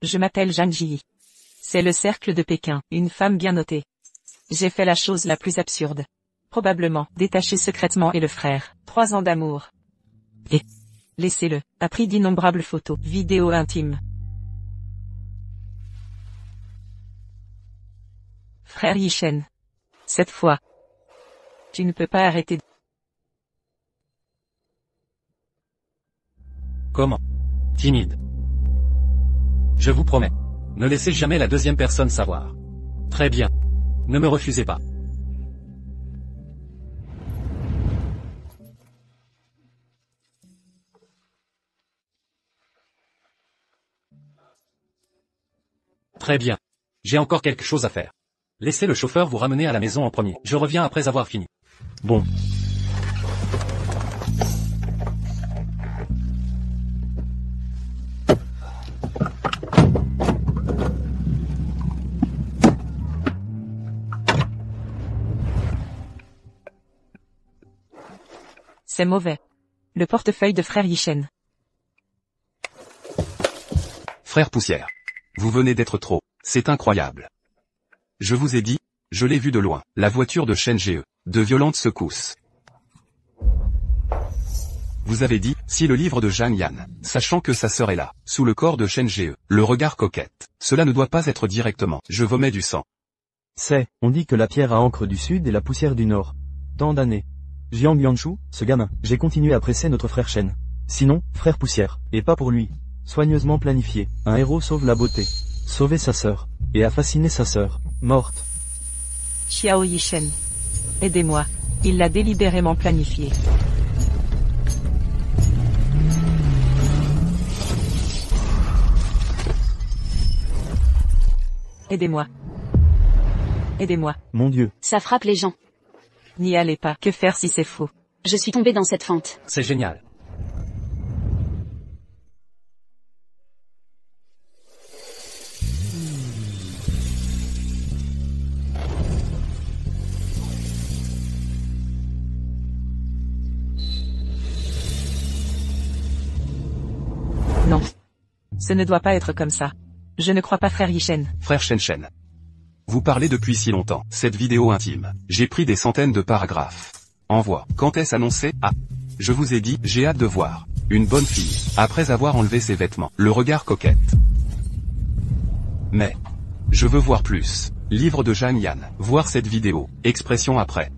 Je m'appelle Zhang Ji. C'est le cercle de Pékin, une femme bien notée. J'ai fait la chose la plus absurde. Probablement, détacher secrètement et le frère. 3 ans d'amour. Et laissez-le, a pris d'innombrables photos, vidéos intimes. Frère Yishen. Cette fois. Tu ne peux pas arrêter. Comment? Timide. Je vous promets. Ne laissez jamais la deuxième personne savoir. Très bien. Ne me refusez pas. Très bien. J'ai encore quelque chose à faire. Laissez le chauffeur vous ramener à la maison en premier. Je reviens après avoir fini. Bon. C'est mauvais. Le portefeuille de frère Yishen. Frère Poussière. Vous venez d'être trop. C'est incroyable. Je vous ai dit, je l'ai vu de loin, la voiture de Shen Ge. De violentes secousses. Vous avez dit, si le livre de Zhang Yan, sachant que sa sœur est là, sous le corps de Shen Ge, le regard coquette. Cela ne doit pas être directement, je vomais du sang. On dit que la pierre a encre du sud et la poussière du nord. Tant d'années. Jiang Yanshu, ce gamin, j'ai continué à presser notre frère Shen. Sinon, frère Poussière, et pas pour lui. Soigneusement planifié, un héros sauve la beauté. Sauver sa sœur, et a fasciné sa sœur, morte. Xiao Yishen. Aidez-moi. Il l'a délibérément planifié. Aidez-moi. Aidez-moi. Mon Dieu. Ça frappe les gens. N'y allez pas. Que faire si c'est faux? Je suis tombée dans cette fente. C'est génial. Non. Ce ne doit pas être comme ça. Je ne crois pas frère Yishen. Frère Shen. Vous parlez depuis si longtemps. Cette vidéo intime. J'ai pris des centaines de paragraphes. Envoie. Quand est-ce annoncé? Ah. Je vous ai dit, j'ai hâte de voir. Une bonne fille. Après avoir enlevé ses vêtements. Le regard coquette. Mais. Je veux voir plus. Livre de Zhang Yan. Voir cette vidéo. Expression après.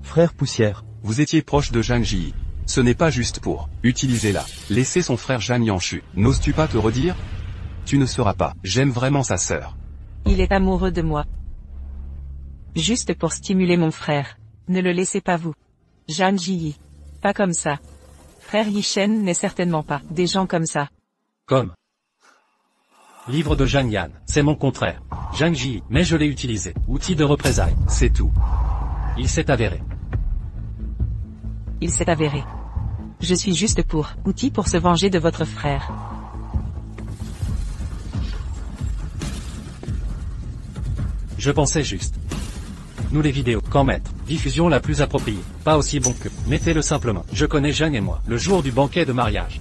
Frère Poussière. Vous étiez proche de Zhang Ji. Ce n'est pas juste pour. Utilisez-la. Laissez son frère Zhang Yanshu. N'oses-tu pas te redire? Tu ne seras pas. J'aime vraiment sa sœur. Il est amoureux de moi. Juste pour stimuler mon frère. Ne le laissez pas vous. Zhang Ji. Pas comme ça. Frère Yishen n'est certainement pas des gens comme ça. Comme. Livre de Zhang Yan. C'est mon contraire. Zhang Ji, mais je l'ai utilisé. Outil de représailles. C'est tout. Il s'est avéré. Il s'est avéré. Je suis juste outil pour se venger de votre frère. Je pensais juste. Nous les vidéos, quand mettre, diffusion la plus appropriée, pas aussi bon que, mettez-le simplement. Je connais Zhang et moi, le jour du banquet de mariage.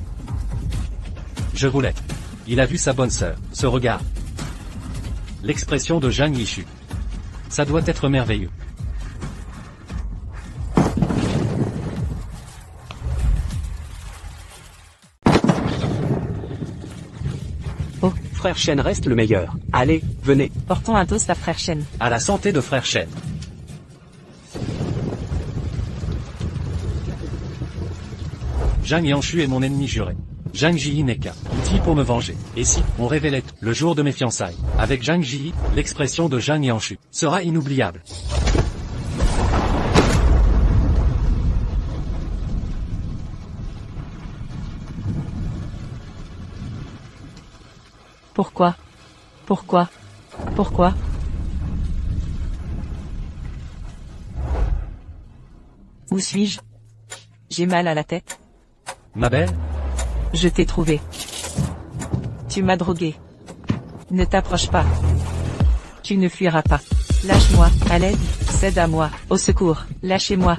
Je voulais. Il a vu sa bonne sœur, ce regard. L'expression de Zhang Yishu. Ça doit être merveilleux. Frère Shen reste le meilleur. Allez, venez. Portons un toast à frère Shen. À la santé de frère Shen. Zhang Yanshu est mon ennemi juré. Zhang Ji n'est qu'un outil pour me venger. Et si, on révélait le jour de mes fiançailles, avec Zhang Ji, l'expression de Zhang Yanshu sera inoubliable. Pourquoi? Pourquoi? Pourquoi? Où suis-je? J'ai mal à la tête. Ma belle? Je t'ai trouvé. Tu m'as drogué. Ne t'approche pas. Tu ne fuiras pas. Lâche-moi, à l'aide, cède à moi, au secours, lâchez-moi.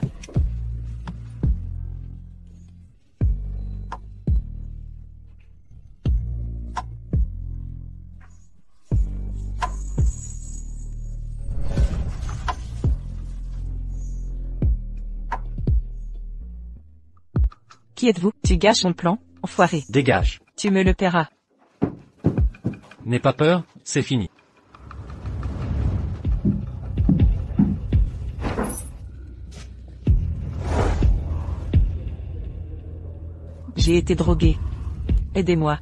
Qui êtes-vous? Tu gâches mon plan, enfoiré. Dégage. Tu me le paieras. N'aie pas peur, c'est fini. J'ai été drogué. Aidez-moi.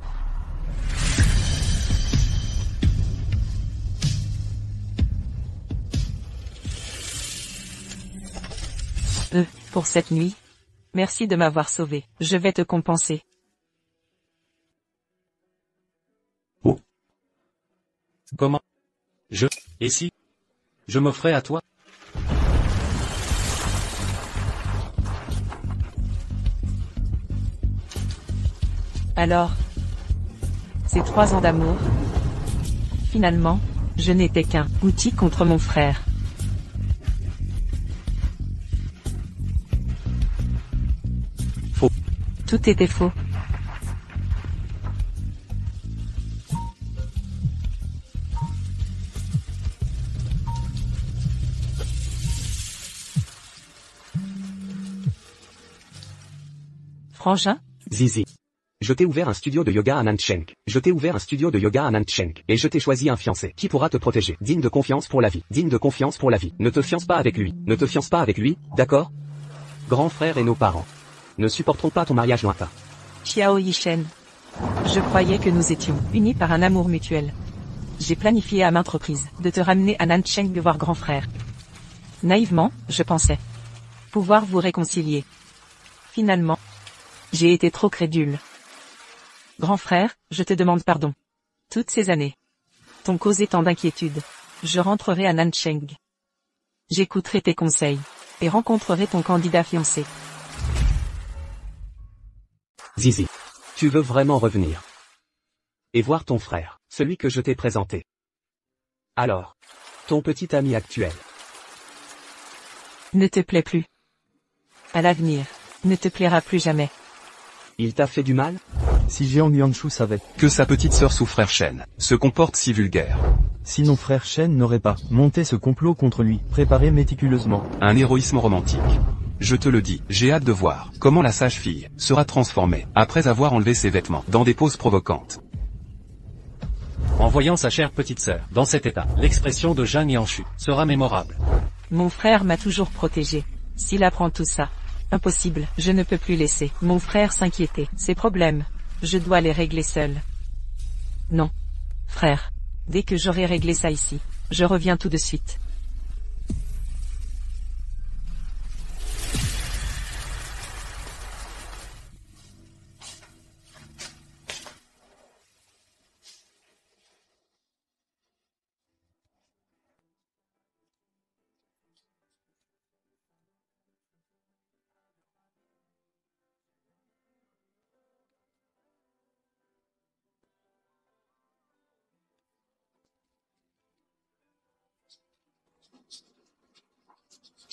Pour cette nuit. Merci de m'avoir sauvé. Je vais te compenser. Comment? Et si? Je m'offrais à toi? Alors? Ces 3 ans d'amour? Finalement, je n'étais qu'un outil contre mon frère. Faux. Tout était faux. Frangin? Zizi. Je t'ai ouvert un studio de yoga à Nancheng. Et je t'ai choisi un fiancé qui pourra te protéger. Digne de confiance pour la vie. Ne te fiance pas avec lui. D'accord? Grand frère et nos parents ne supporteront pas ton mariage lointain. Xiao Yishen. Je croyais que nous étions unis par un amour mutuel. J'ai planifié à maintes reprises de te ramener à Nancheng voir grand frère. Naïvement, je pensais pouvoir vous réconcilier. Finalement, j'ai été trop crédule. Grand frère, je te demande pardon. Toutes ces années. Ton causé tant d'inquiétude. Je rentrerai à Nancheng. J'écouterai tes conseils. Et rencontrerai ton candidat fiancé. Zizi. Tu veux vraiment revenir et voir ton frère, celui que je t'ai présenté. Alors, ton petit ami actuel. Ne te plaît plus. À l'avenir, ne te plaira plus jamais. Il t'a fait du mal? Si Jiang Yuanshu savait. Que sa petite sœur sous frère Shen se comporte si vulgaire. Sinon frère Shen n'aurait pas monté ce complot contre lui, préparé méticuleusement. Un héroïsme romantique. Je te le dis, j'ai hâte de voir comment la sage fille sera transformée après avoir enlevé ses vêtements dans des poses provocantes. En voyant sa chère petite sœur dans cet état, l'expression de Zhang Yanshu sera mémorable. Mon frère m'a toujours protégé. S'il apprend tout ça, impossible, je ne peux plus laisser mon frère s'inquiéter. Ses problèmes, je dois les régler seul. Non. Frère. Dès que j'aurai réglé ça ici, je reviens tout de suite.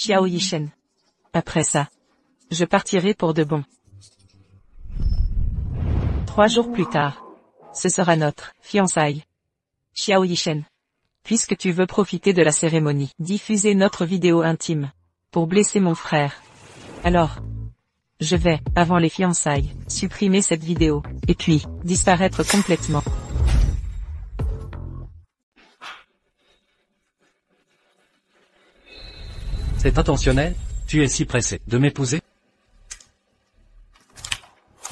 Xiao Yishen. Après ça, je partirai pour de bon. 3 jours plus tard, ce sera notre fiançailles. Xiao Yishen. Puisque tu veux profiter de la cérémonie, diffuser notre vidéo intime, pour blesser mon frère. Alors, je vais, avant les fiançailles, supprimer cette vidéo, et puis, disparaître complètement. C'est intentionnel? Tu es si pressé de m'épouser?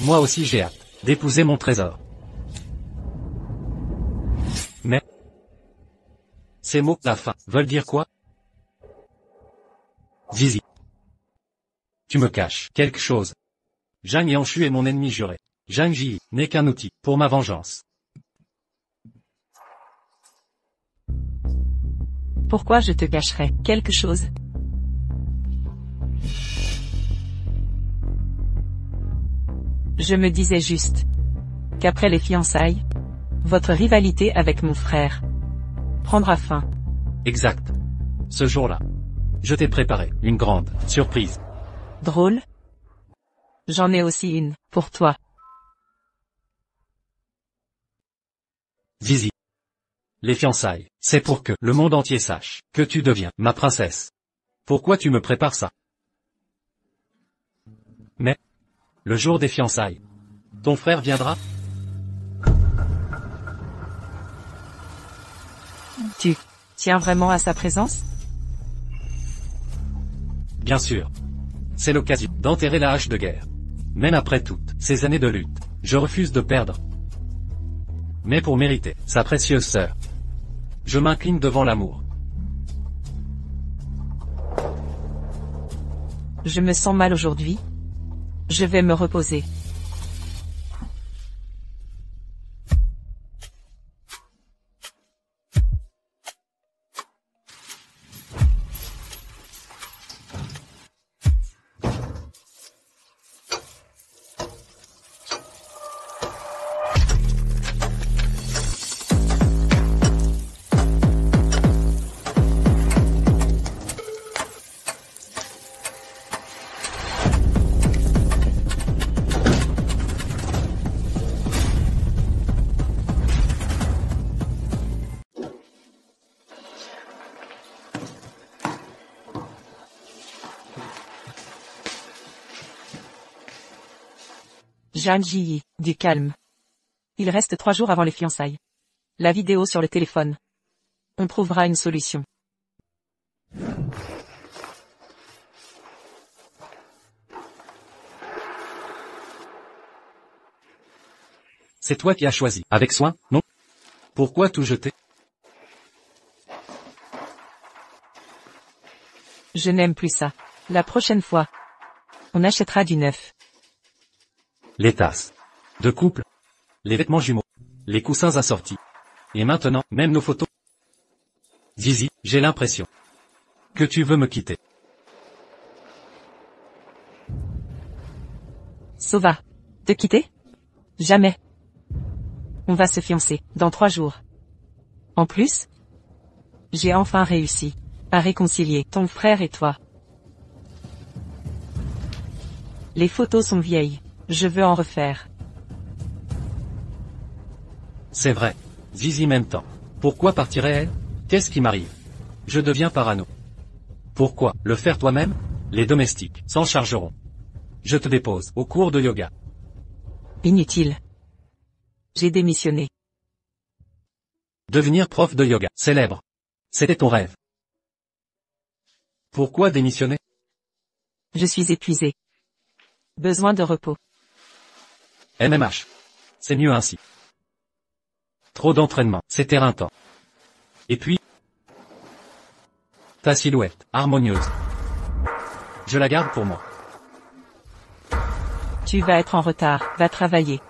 Moi aussi j'ai hâte d'épouser mon trésor. Mais ces mots, la fin, veulent dire quoi? Zizi. Tu me caches quelque chose. Zhang Yanshu est mon ennemi juré. Zhang Ji n'est qu'un outil pour ma vengeance. Pourquoi je te cacherais quelque chose? Je me disais juste qu'après les fiançailles, votre rivalité avec mon frère prendra fin. Exact. Ce jour-là, je t'ai préparé une grande surprise. Drôle? J'en ai aussi une, pour toi. Zizi. Les fiançailles, c'est pour que le monde entier sache que tu deviens ma princesse. Pourquoi tu me prépares ça? Mais le jour des fiançailles. Ton frère viendra? Tu tiens vraiment à sa présence? Bien sûr. C'est l'occasion d'enterrer la hache de guerre. Même après toutes ces années de lutte, je refuse de perdre. Mais pour mériter sa précieuse sœur, je m'incline devant l'amour. Je me sens mal aujourd'hui. Je vais me reposer. Jeanne Ji, du calme. Il reste 3 jours avant les fiançailles. La vidéo sur le téléphone. On trouvera une solution. C'est toi qui as choisi, avec soin, non? Pourquoi tout jeter? Je n'aime plus ça. La prochaine fois, on achètera du neuf. Les tasses de couple, les vêtements jumeaux, les coussins assortis. Et maintenant, même nos photos. Zizi, j'ai l'impression que tu veux me quitter. Sova. Te quitter? Jamais. On va se fiancer, dans 3 jours. En plus, j'ai enfin réussi à réconcilier ton frère et toi. Les photos sont vieilles. Je veux en refaire. C'est vrai. Zizi même temps. Pourquoi partirait-elle? Qu'est-ce qui m'arrive? Je deviens parano. Pourquoi le faire toi-même? Les domestiques s'en chargeront. Je te dépose au cours de yoga. Inutile. J'ai démissionné. Devenir prof de yoga, célèbre. C'était ton rêve. Pourquoi démissionner? Je suis épuisé. Besoin de repos. MMH. C'est mieux ainsi. Trop d'entraînement, c'est éreintant. Et puis, ta silhouette, harmonieuse. Je la garde pour moi. Tu vas être en retard, va travailler.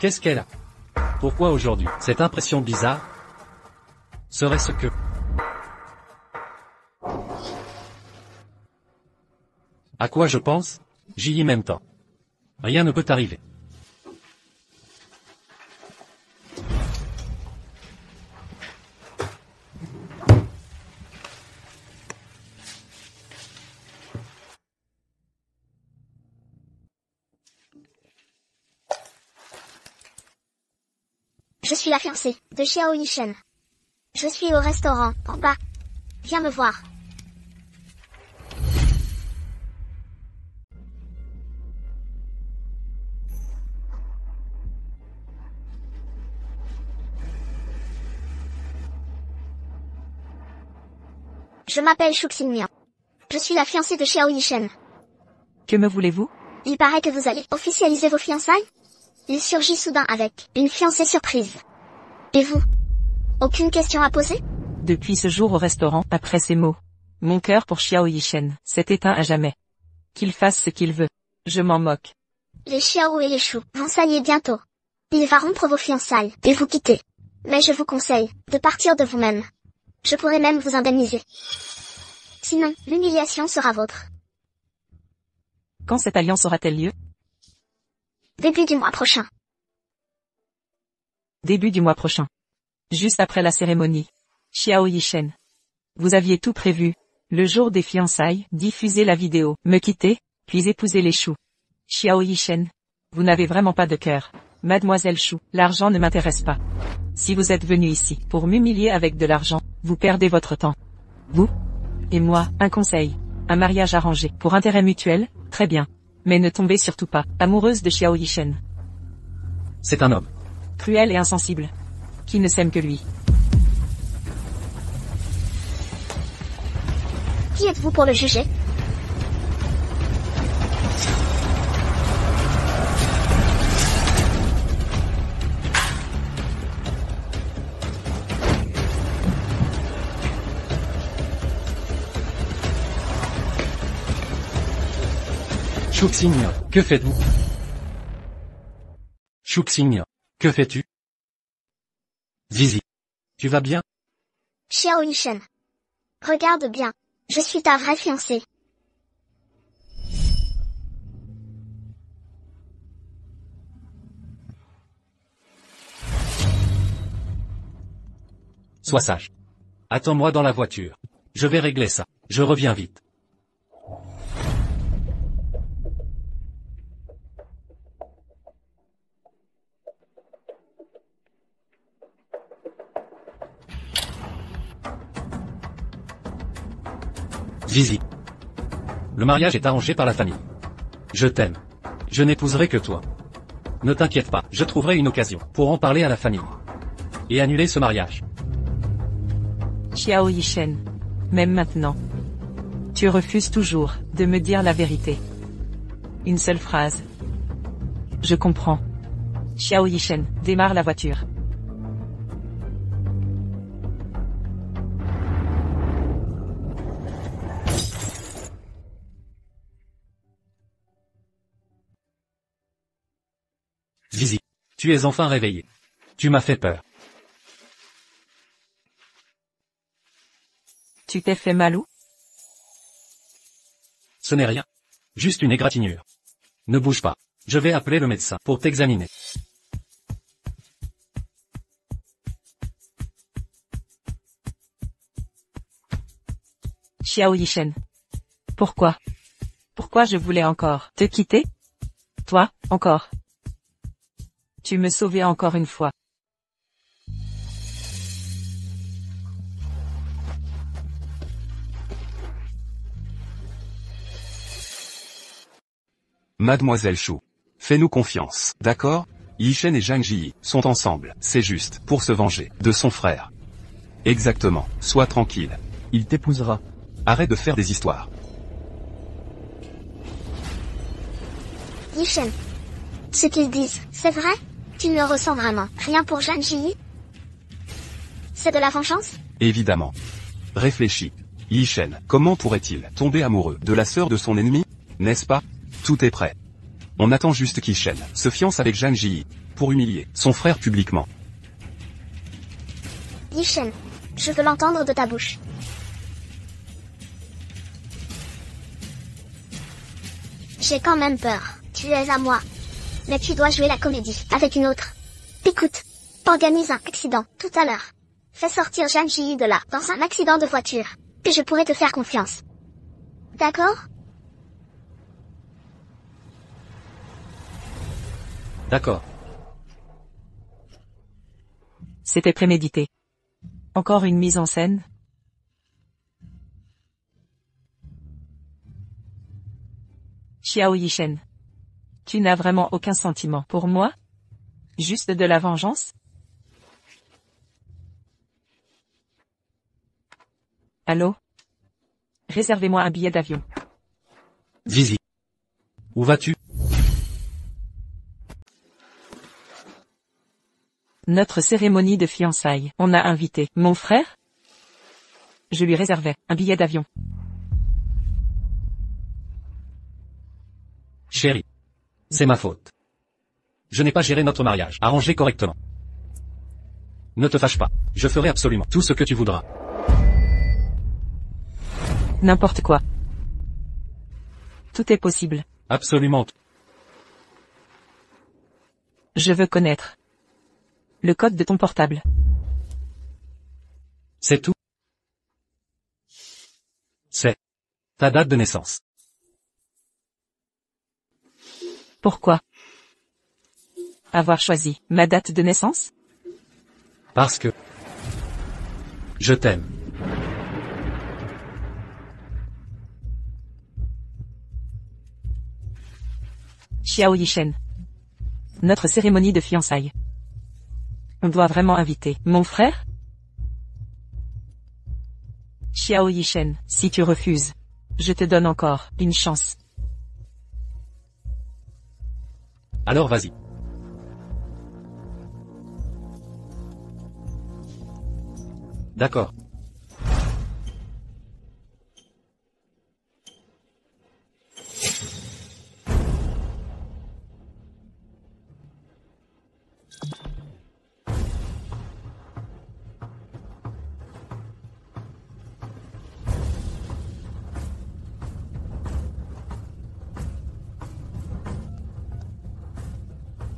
Qu'est-ce qu'elle a? Pourquoi aujourd'hui, cette impression bizarre? Serait-ce que... À quoi je pense? J'y ai même temps. Rien ne peut arriver. Je suis la fiancée de Xiao Yishen. Je suis au restaurant, en bas. Viens me voir. Je m'appelle Shu Xingmian. Je suis la fiancée de Xiao Yishen. Que me voulez-vous? Il paraît que vous allez officialiser vos fiançailles? Il surgit soudain avec une fiancée surprise. Et vous? Aucune question à poser? Depuis ce jour au restaurant, après ces mots, mon cœur pour Xiao Yishen s'est éteint à jamais. Qu'il fasse ce qu'il veut. Je m'en moque. Les Xiao et les Shu vont s'allier bientôt. Il va rompre vos fiançailles et vous quitter. Mais je vous conseille de partir de vous-même. Je pourrais même vous indemniser. Sinon, l'humiliation sera vôtre. Quand cette alliance aura-t-elle lieu? Début du mois prochain. Début du mois prochain. Juste après la cérémonie. Xiao Yishen. Vous aviez tout prévu. Le jour des fiançailles, diffuser la vidéo, me quitter, puis épouser les Shu. Xiao Yishen. Vous n'avez vraiment pas de cœur. Mademoiselle Shu, l'argent ne m'intéresse pas. Si vous êtes venu ici pour m'humilier avec de l'argent, vous perdez votre temps. Vous et moi, un conseil. Un mariage arrangé, pour intérêt mutuel, très bien. Mais ne tombez surtout pas amoureuse de Xiao Yishen. C'est un homme. Cruel et insensible. Qui ne s'aime que lui. Qui êtes-vous pour le juger? Shuxing, que faites-vous? Shuxing, que fais-tu? Zizi, tu vas bien? Xiao Yishen. Regarde bien. Je suis ta vraie fiancée. Sois sage. Attends-moi dans la voiture. Je vais régler ça. Je reviens vite. Zizi. Le mariage est arrangé par la famille. Je t'aime. Je n'épouserai que toi. Ne t'inquiète pas, je trouverai une occasion pour en parler à la famille. Et annuler ce mariage. Xiao Yishen. Même maintenant. Tu refuses toujours de me dire la vérité. Une seule phrase. Je comprends. Xiao Yishen, démarre la voiture. Zizi. Tu es enfin réveillé. Tu m'as fait peur. Tu t'es fait mal où? Ce n'est rien. Juste une égratignure. Ne bouge pas. Je vais appeler le médecin pour t'examiner. Xiao Yishen. Pourquoi? Pourquoi je voulais encore te quitter? Toi, encore. Tu me sauvais encore une fois. Mademoiselle Chou. Fais-nous confiance, d'accord? Yishen et Zhang Ji sont ensemble, c'est juste, pour se venger de son frère. Exactement, sois tranquille. Il t'épousera. Arrête de faire des histoires. Yishen. Ce qu'ils disent, c'est vrai? Tu ne ressens vraiment rien pour Zhang Ji? C'est de la vengeance? Évidemment. Réfléchis. Yishen, comment pourrait-il tomber amoureux de la sœur de son ennemi? N'est-ce pas? Tout est prêt. On attend juste qu'Yishen se fiance avec Zhang Ji pour humilier son frère publiquement. Yishen. Je veux l'entendre de ta bouche. J'ai quand même peur. Tu es à moi. Mais tu dois jouer la comédie avec une autre. Écoute. Organise un accident tout à l'heure. Fais sortir Zhang Ji de là dans un accident de voiture. Puis je pourrai te faire confiance. D'accord? D'accord. C'était prémédité. Encore une mise en scène? Xiao Yishen. Tu n'as vraiment aucun sentiment pour moi? Juste de la vengeance? Allô? Réservez-moi un billet d'avion. Zizi. Où vas-tu? Notre cérémonie de fiançailles. On a invité mon frère? Je lui réservais un billet d'avion. Chérie. C'est ma faute. Je n'ai pas géré notre mariage, arrangé correctement. Ne te fâche pas. Je ferai absolument tout ce que tu voudras. N'importe quoi. Tout est possible. Absolument tout. Je veux connaître le code de ton portable. C'est tout. C'est ta date de naissance. Pourquoi avoir choisi ma date de naissance? Parce que je t'aime. Xiao Yishen. Notre cérémonie de fiançailles. On doit vraiment inviter mon frère? Xiao Yishen, si tu refuses, je te donne encore une chance. Alors vas-y. D'accord.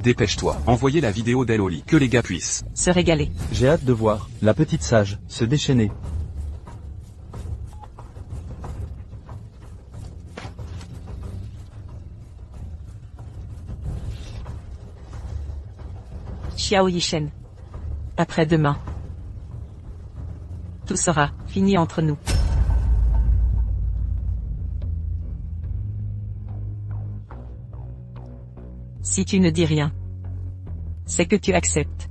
Dépêche-toi, envoyez la vidéo d'elle au lit, que les gars puissent. Se régaler. J'ai hâte de voir la petite sage se déchaîner. Xiao Yishen. Après-demain. Tout sera fini entre nous. Si tu ne dis rien, c'est que tu acceptes.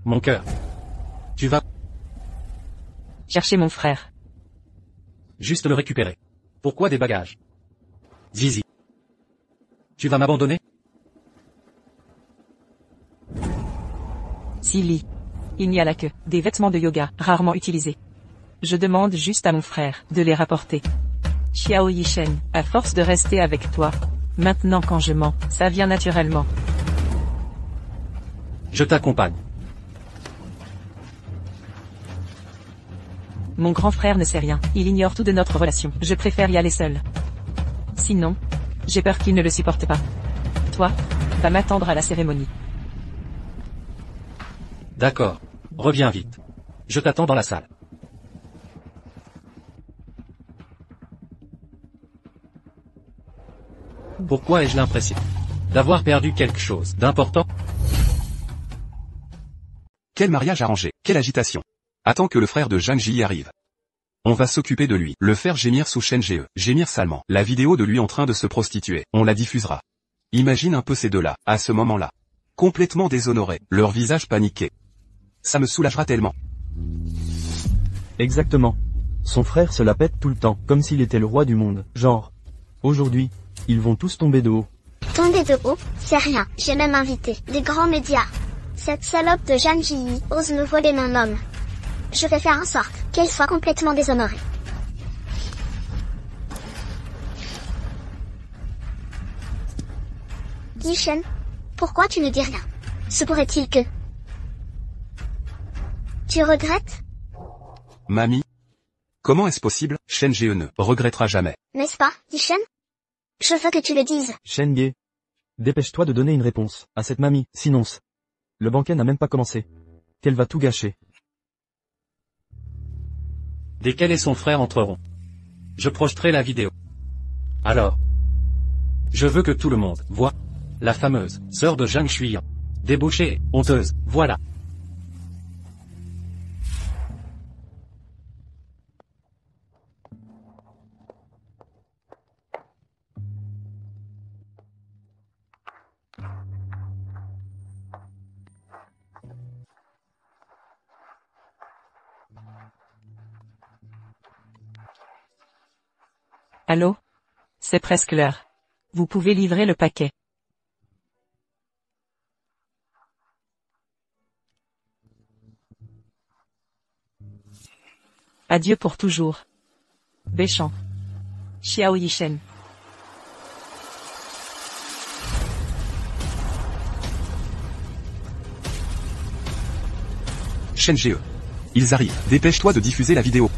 Mon cœur. Tu vas Chercher mon frère. juste le récupérer. Pourquoi des bagages? Zizi. Tu vas m'abandonner? Silly. Il n'y a là que des vêtements de yoga, rarement utilisés. Je demande juste à mon frère de les rapporter. Xiao Yishen, à force de rester avec toi, maintenant quand je mens, ça vient naturellement. Je t'accompagne. Mon grand frère ne sait rien, il ignore tout de notre relation. Je préfère y aller seul. Sinon, j'ai peur qu'il ne le supporte pas. Toi, va m'attendre à la cérémonie. D'accord. Reviens vite. Je t'attends dans la salle. Pourquoi ai-je l'impression d'avoir perdu quelque chose d'important? Quel mariage arrangé, quelle agitation. Attends que le frère de Zhang Ji arrive. On va s'occuper de lui, le faire gémir sous Shen Ge, gémir salement. La vidéo de lui en train de se prostituer, on la diffusera. Imagine un peu ces deux-là, à ce moment-là. Complètement déshonorés, leur visage paniqué. Ça me soulagera tellement. Exactement. Son frère se la pète tout le temps, comme s'il était le roi du monde. Genre. Aujourd'hui, ils vont tous tomber de haut. Tomber de haut, c'est rien. J'ai même invité des grands médias. Cette salope de Zhang Ji ose me voler mon homme. Je vais faire en sorte qu'elle soit complètement déshonorée. Yishen, pourquoi tu ne dis rien? Se pourrait-il que... Tu regrettes? Mamie? Comment est-ce possible? Shen Ge ne regrettera jamais. N'est-ce pas, Yishen? Je veux que tu le dises. Shen-Ge. Dépêche-toi de donner une réponse à cette mamie, sinon le banquet n'a même pas commencé. Qu'elle va tout gâcher. Dès qu'elle et son frère entreront, je projeterai la vidéo. Alors, je veux que tout le monde voit la fameuse sœur de Zhang Shuiyan. Débauchée, honteuse, voilà. Allô? C'est presque l'heure. Vous pouvez livrer le paquet. Adieu pour toujours. Béchamp. Xiao Yishen. Shen Ge. Ils arrivent, dépêche-toi de diffuser la vidéo.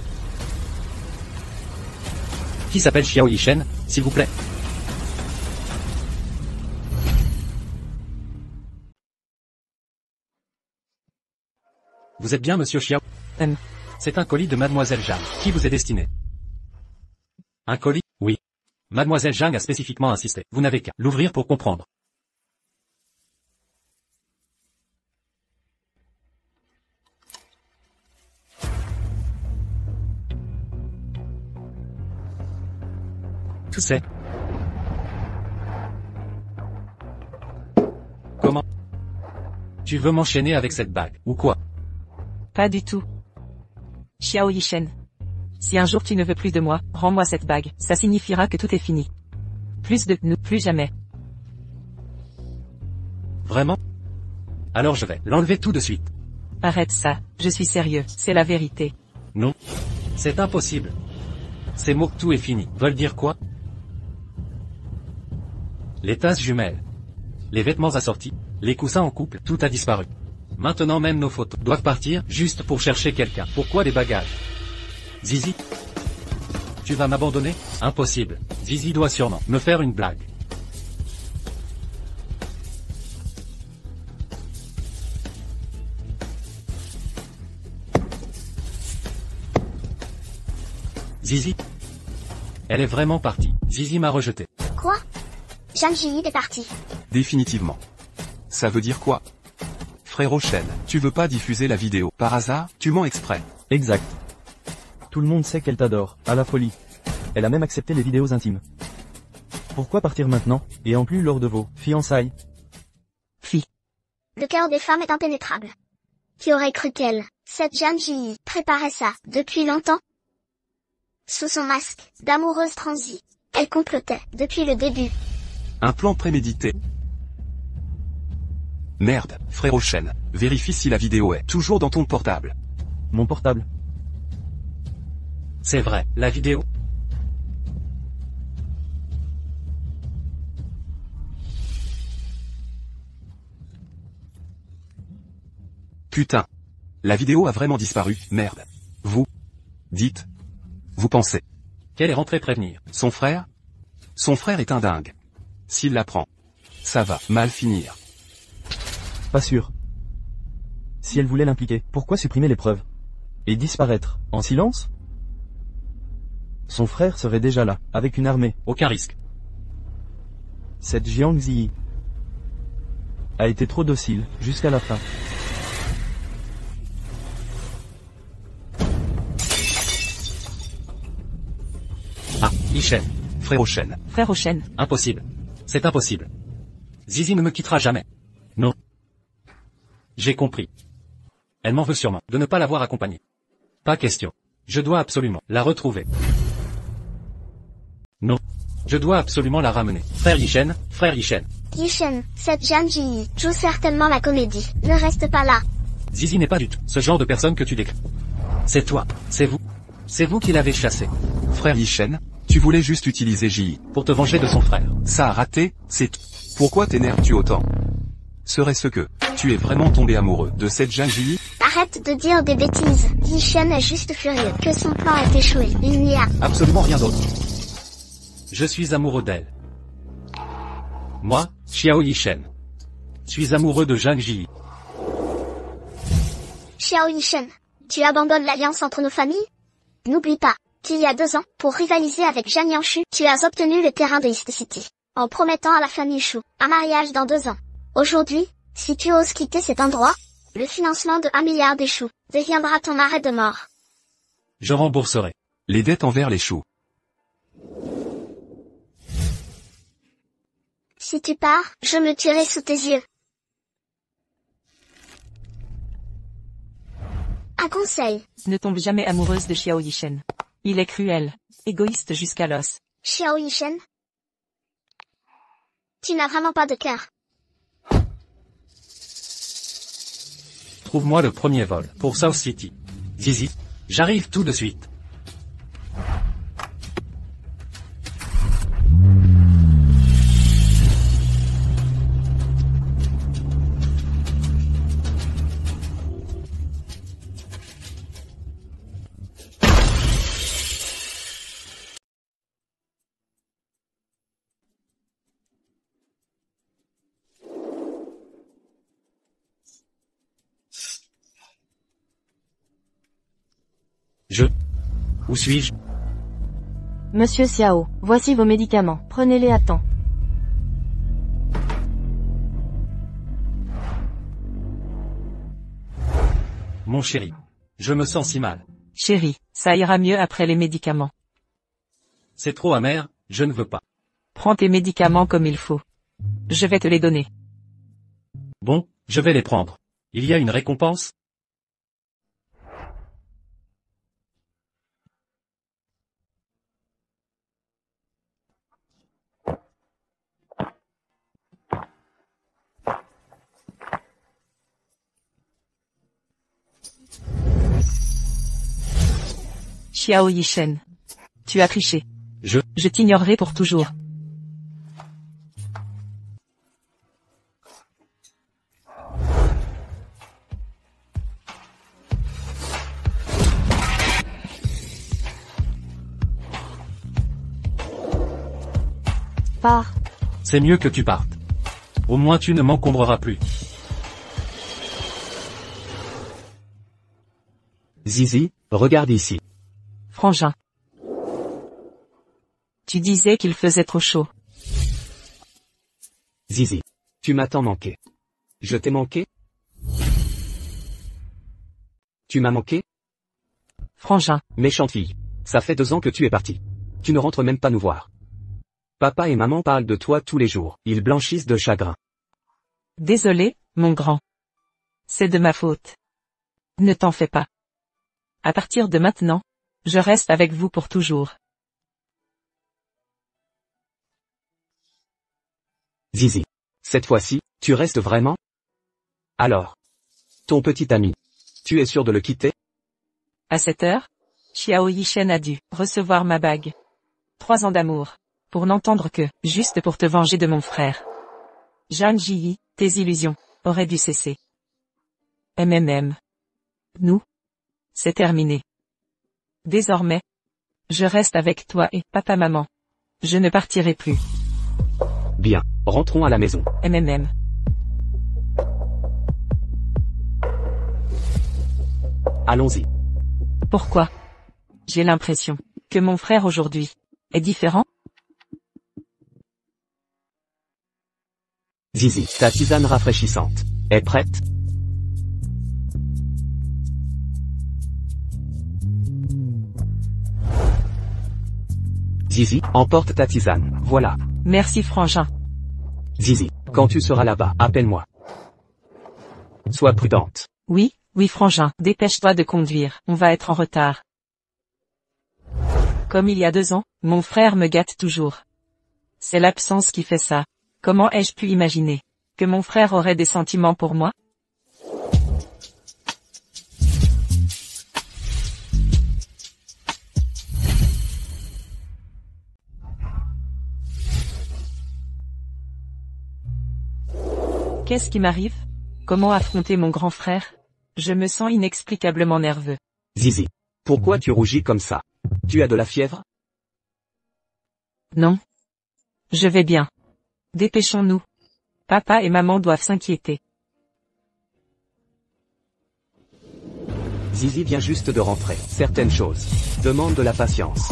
Qui s'appelle Xiao Yishen, s'il vous plaît? Vous êtes bien monsieur Xiao? C'est un colis de Mademoiselle Zhang, qui vous est destiné. Un colis? Oui. Mademoiselle Zhang a spécifiquement insisté. Vous n'avez qu'à l'ouvrir pour comprendre. Tout c'est... Comment? Tu veux m'enchaîner avec cette bague, ou quoi? Pas du tout. Xiao Yishen. Si un jour tu ne veux plus de moi, rends-moi cette bague, ça signifiera que tout est fini. Plus de nous, plus jamais. Vraiment? Alors je vais l'enlever tout de suite. Arrête ça, je suis sérieux, c'est la vérité. Non. C'est impossible. Ces mots tout est fini veulent dire quoi? Les tasses jumelles. Les vêtements assortis. Les coussins en couple, tout a disparu. Maintenant même nos photos doivent partir juste pour chercher quelqu'un. Pourquoi des bagages? Zizi? Tu vas m'abandonner? Impossible. Zizi doit sûrement me faire une blague. Zizi? Elle est vraiment partie. Zizi m'a rejeté. Quoi? Zhang Ji est parti. Définitivement. Ça veut dire quoi? Frérot Shen, tu veux pas diffuser la vidéo, par hasard, tu mens exprès. Exact. Tout le monde sait qu'elle t'adore, à la folie. Elle a même accepté les vidéos intimes. Pourquoi partir maintenant, et en plus lors de vos fiançailles? Le cœur des femmes est impénétrable. Qui aurait cru qu'elle, cette Zhang Ji, préparait ça, depuis longtemps? Sous son masque, d'amoureuse transie, elle complotait, depuis le début. Un plan prémédité. Merde, frérot Shen, vérifie si la vidéo est toujours dans ton portable. Mon portable. C'est vrai, la vidéo. Putain. La vidéo a vraiment disparu, merde. Vous dites. Vous pensez. Qu'elle est rentrée prévenir. Son frère? Son frère est un dingue. S'il l'apprend. Ça va mal finir. Pas sûr. Si elle voulait l'impliquer, pourquoi supprimer les preuves? Et disparaître, en silence? Son frère serait déjà là, avec une armée. Aucun risque. Cette Jiang Ziyi a été trop docile, jusqu'à la fin. Ah, Yishen. Frérot Shen. Frère Ochen. Impossible. C'est impossible. Zizi ne me quittera jamais. Non. J'ai compris. Elle m'en veut sûrement de ne pas l'avoir accompagnée. Pas question. Je dois absolument la retrouver. Non. Je dois absolument la ramener. Frère Yishen, frère Yishen. Yishen, cette Zhang Ji, joue certainement la comédie. Ne reste pas là. Zizi n'est pas du tout ce genre de personne que tu décris. C'est toi, c'est vous. C'est vous qui l'avez chassé. Frère Yishen, tu voulais juste utiliser Ji. Pour te venger de son frère. Ça a raté, c'est tout. Pourquoi t'énerves-tu autant? Serait-ce que tu es vraiment tombé amoureux de cette Zhang Ji? Arrête de dire des bêtises. Yishen est juste furieux que son plan ait échoué. Il n'y a Absolument rien d'autre. Je suis amoureux d'elle. Moi, Xiao Yishen. Suis amoureux de Zhang Ji. Xiao Yishen. Tu abandonnes l'alliance entre nos familles? N'oublie pas qu'il y a 2 ans, pour rivaliser avec Zhang Yanshu, tu as obtenu le terrain de East City, en promettant à la famille Shu un mariage dans 2 ans. Aujourd'hui, si tu oses quitter cet endroit, le financement de 1 milliard d'échous deviendra ton arrêt de mort. Je rembourserai. Les dettes envers les choux. Si tu pars, je me tuerai sous tes yeux. Un conseil. Ne tombe jamais amoureuse de Xiao Yishen. Il est cruel, égoïste jusqu'à l'os. Xiao Yishen. Tu n'as vraiment pas de cœur. Trouve-moi le premier vol pour South City. Zizi, j'arrive tout de suite. Où suis-je? Monsieur Xiao, voici vos médicaments, prenez-les à temps. Mon chéri. Je me sens si mal. Chérie, ça ira mieux après les médicaments. C'est trop amer, Je ne veux pas. Prends tes médicaments comme il faut. Je vais te les donner. Bon, je vais les prendre. Il y a une récompense? Xiao Yishen. Tu as triché. Je t'ignorerai pour toujours. Pars. C'est mieux que tu partes. Au moins tu ne m'encombreras plus. Zizi, regarde ici. Frangin. Tu disais qu'il faisait trop chaud. Zizi. Tu m'as tant manqué. Je t'ai manqué? Tu m'as manqué? Frangin. Méchante fille. Ça fait 2 ans que tu es parti. Tu ne rentres même pas nous voir. Papa et maman parlent de toi tous les jours. Ils blanchissent de chagrin. Désolé, mon grand. C'est de ma faute. Ne t'en fais pas. À partir de maintenant, je reste avec vous pour toujours. Zizi. Cette fois-ci, tu restes vraiment? Alors. Ton petit ami. Tu es sûr de le quitter? À cette heure, Xiao Yishen a dû recevoir ma bague. 3 ans d'amour. Pour n'entendre que, juste pour te venger de mon frère. Zhang Jiyi, tes illusions, auraient dû cesser. MMM. Nous. C'est terminé. Désormais. Je reste avec toi et papa-maman. Je ne partirai plus. Bien, rentrons à la maison. MMM. Allons-y. Pourquoi? J'ai l'impression que mon frère aujourd'hui est différent. Zizi, ta tisane rafraîchissante est prête? Zizi, emporte ta tisane, voilà. Merci frangin. Zizi, quand tu seras là-bas, appelle-moi. Sois prudente. Oui, frangin, dépêche-toi de conduire, on va être en retard. Comme il y a 2 ans, mon frère me gâte toujours. C'est l'absence qui fait ça. Comment ai-je pu imaginer que mon frère aurait des sentiments pour moi? Qu'est-ce qui m'arrive? Comment affronter mon grand frère? Je me sens inexplicablement nerveux. Zizi, pourquoi tu rougis comme ça? Tu as de la fièvre? Non. Je vais bien. Dépêchons-nous. Papa et maman doivent s'inquiéter. Zizi vient juste de rentrer. Certaines choses demandent de la patience.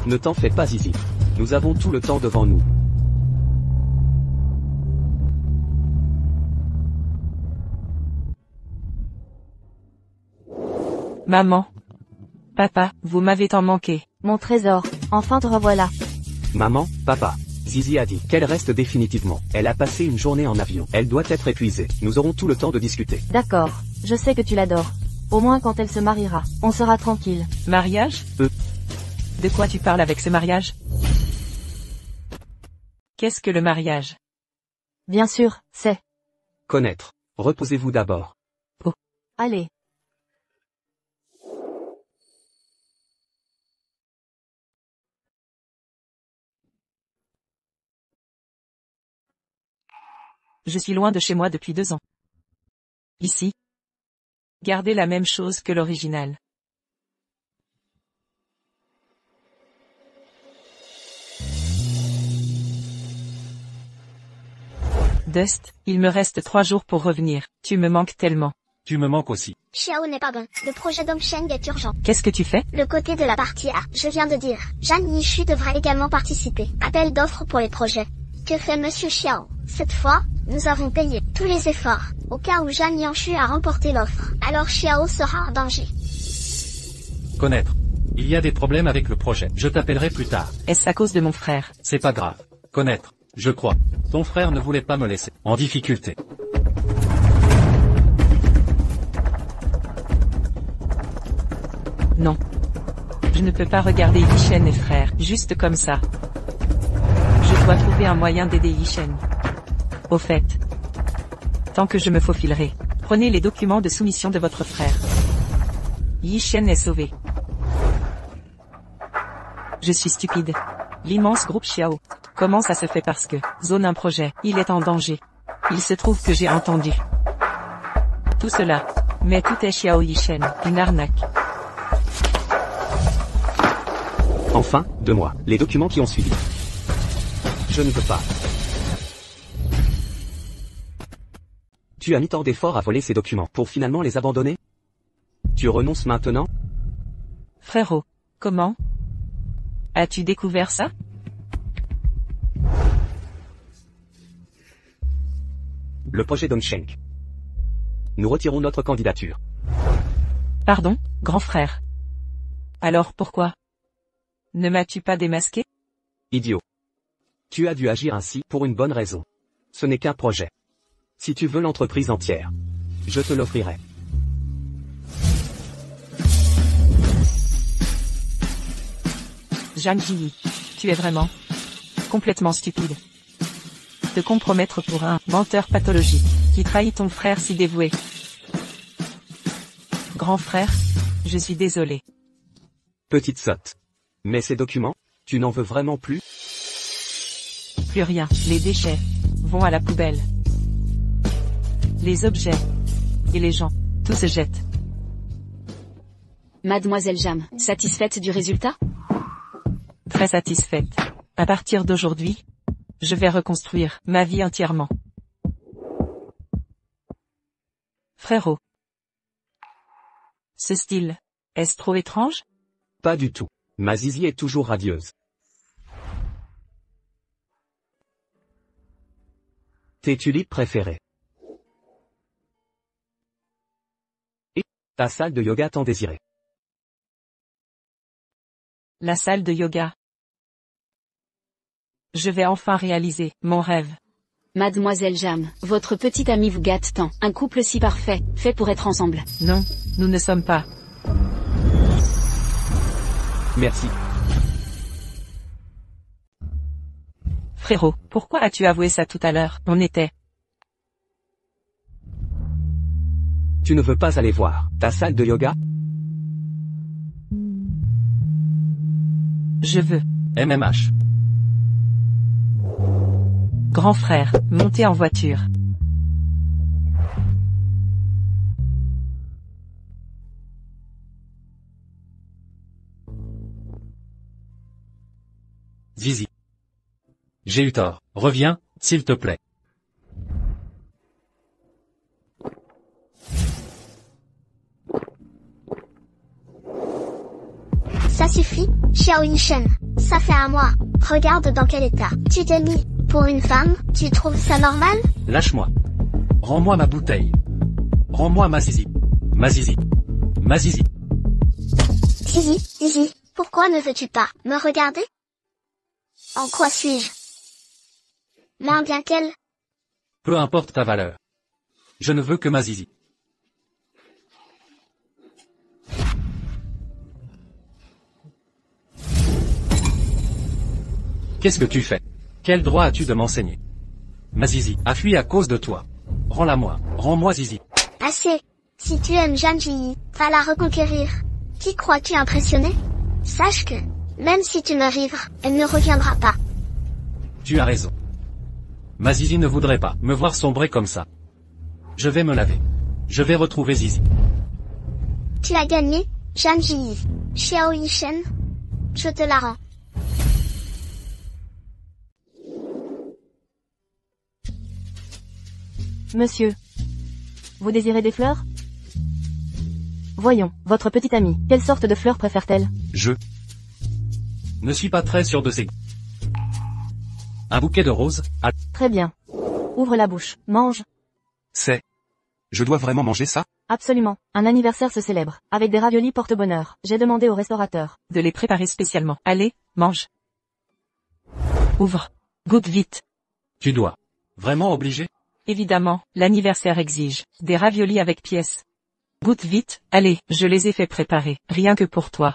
Ne t'en fais pas Zizi. Nous avons tout le temps devant nous. Maman. Papa, vous m'avez tant manqué. Mon trésor, enfin te revoilà. Maman, papa. Zizi a dit qu'elle reste définitivement. Elle a passé une journée en avion. Elle doit être épuisée. Nous aurons tout le temps de discuter. D'accord, je sais que tu l'adores. Au moins quand elle se mariera, on sera tranquille. Mariage? De quoi tu parles avec ce mariage? Qu'est-ce que le mariage? Bien sûr, c'est. Connaître. Reposez-vous d'abord. Allez. Je suis loin de chez moi depuis 2 ans. Ici. Gardez la même chose que l'original. Dust, il me reste 3 jours pour revenir. Tu me manques tellement. Tu me manques aussi. Xiao n'est pas bon. Le projet Dongsheng est urgent. Qu'est-ce que tu fais? Le côté de la partie A, je viens de dire. Zhang Yishu devra également participer. Appel d'offres pour les projets. Que fait Monsieur Xiao? Cette fois, nous avons payé tous les efforts. Au cas où Zhang Yanshu a remporté l'offre, alors Xiao sera en danger. Connaître. Il y a des problèmes avec le projet. Je t'appellerai plus tard. Est-ce à cause de mon frère? C'est pas grave. Connaître. Je crois. Ton frère ne voulait pas me laisser en difficulté. Non. Je ne peux pas regarder Yishen et frère, juste comme ça. Je dois trouver un moyen d'aider Yishen. Au fait. Tant que je me faufilerai, prenez les documents de soumission de votre frère. Yishen est sauvé. Je suis stupide. L'immense groupe Xiao. Comment ça se fait parce que, zone un projet, il est en danger. Il se trouve que j'ai entendu tout cela. Mais tout est Xiao Yishen, une arnaque. Enfin, 2 mois, les documents qui ont suivi. Je ne veux pas. Tu as mis tant d'efforts à voler ces documents pour finalement les abandonner? Tu renonces maintenant? Frérot, comment? As-tu découvert ça? Le projet Dongsheng. Nous retirons notre candidature. Pardon, grand frère. Alors pourquoi? Ne m'as-tu pas démasqué? Idiot. Tu as dû agir ainsi pour une bonne raison. Ce n'est qu'un projet. Si tu veux l'entreprise entière, je te l'offrirai. Zhang Ji, tu es vraiment complètement stupide. Te compromettre pour un menteur pathologique qui trahit ton frère si dévoué. Grand frère, je suis désolé. Petite sotte. Mais ces documents, tu n'en veux vraiment plus? Plus rien, les déchets vont à la poubelle. Les objets et les gens, tout se jette. Mademoiselle Jam, satisfaite du résultat? Très satisfaite. À partir d'aujourd'hui, je vais reconstruire ma vie entièrement. Frérot. Ce style, est-ce trop étrange? Pas du tout. Ma Zizi est toujours radieuse. Tes tulipes préférées. Et ta salle de yoga tant désirée. La salle de yoga. Je vais enfin réaliser mon rêve. Mademoiselle Jam, votre petite amie vous gâte tant. Un couple si parfait, fait pour être ensemble. Non, nous ne sommes pas. Merci. Frérot, pourquoi as-tu avoué ça tout à l'heure? On était. Tu ne veux pas aller voir ta salle de yoga? Je veux. MMH. Grand frère, montez en voiture. Zizi. J'ai eu tort. Reviens, s'il te plaît. Ça suffit, Xiao Yishen. Ça fait un mois. Regarde dans quel état tu t'es mis. Pour une femme, tu trouves ça normal? Lâche-moi. Rends-moi ma bouteille. Rends-moi ma Zizi. Ma Zizi. Ma Zizi. Zizi, pourquoi ne veux-tu pas me regarder? En quoi suis-je? Moins bien qu'elle? Peu importe ta valeur. Je ne veux que ma Zizi. Qu'est-ce que tu fais? Quel droit as-tu de m'enseigner? Ma Zizi a fui à cause de toi. Rends-la-moi. Rends-moi Zizi. Assez. Si tu aimes Zhang Ji, va la reconquérir. Qui crois-tu impressionner? Sache que, même si tu me livres, elle ne reviendra pas. Tu as raison. Ma Zizi ne voudrait pas me voir sombrer comme ça. Je vais me laver. Je vais retrouver Zizi. Tu as gagné, Zhang Ji. Xiao Yishen. Je te la rends. Monsieur. Vous désirez des fleurs? Voyons, votre petite amie, quelle sorte de fleurs préfère-t-elle? Je Ne suis pas très sûr de ses goûts. Un bouquet de roses, Très bien. Ouvre la bouche, mange. sais. Je dois vraiment manger ça? Absolument. Un anniversaire se célèbre. Avec des raviolis porte-bonheur. J'ai demandé au restaurateur de les préparer spécialement. Allez, mange. Ouvre. Goûte vite. Tu dois. Vraiment obligé? Évidemment, l'anniversaire exige. Des raviolis avec pièces. Goûte vite, allez, je les ai fait préparer, rien que pour toi.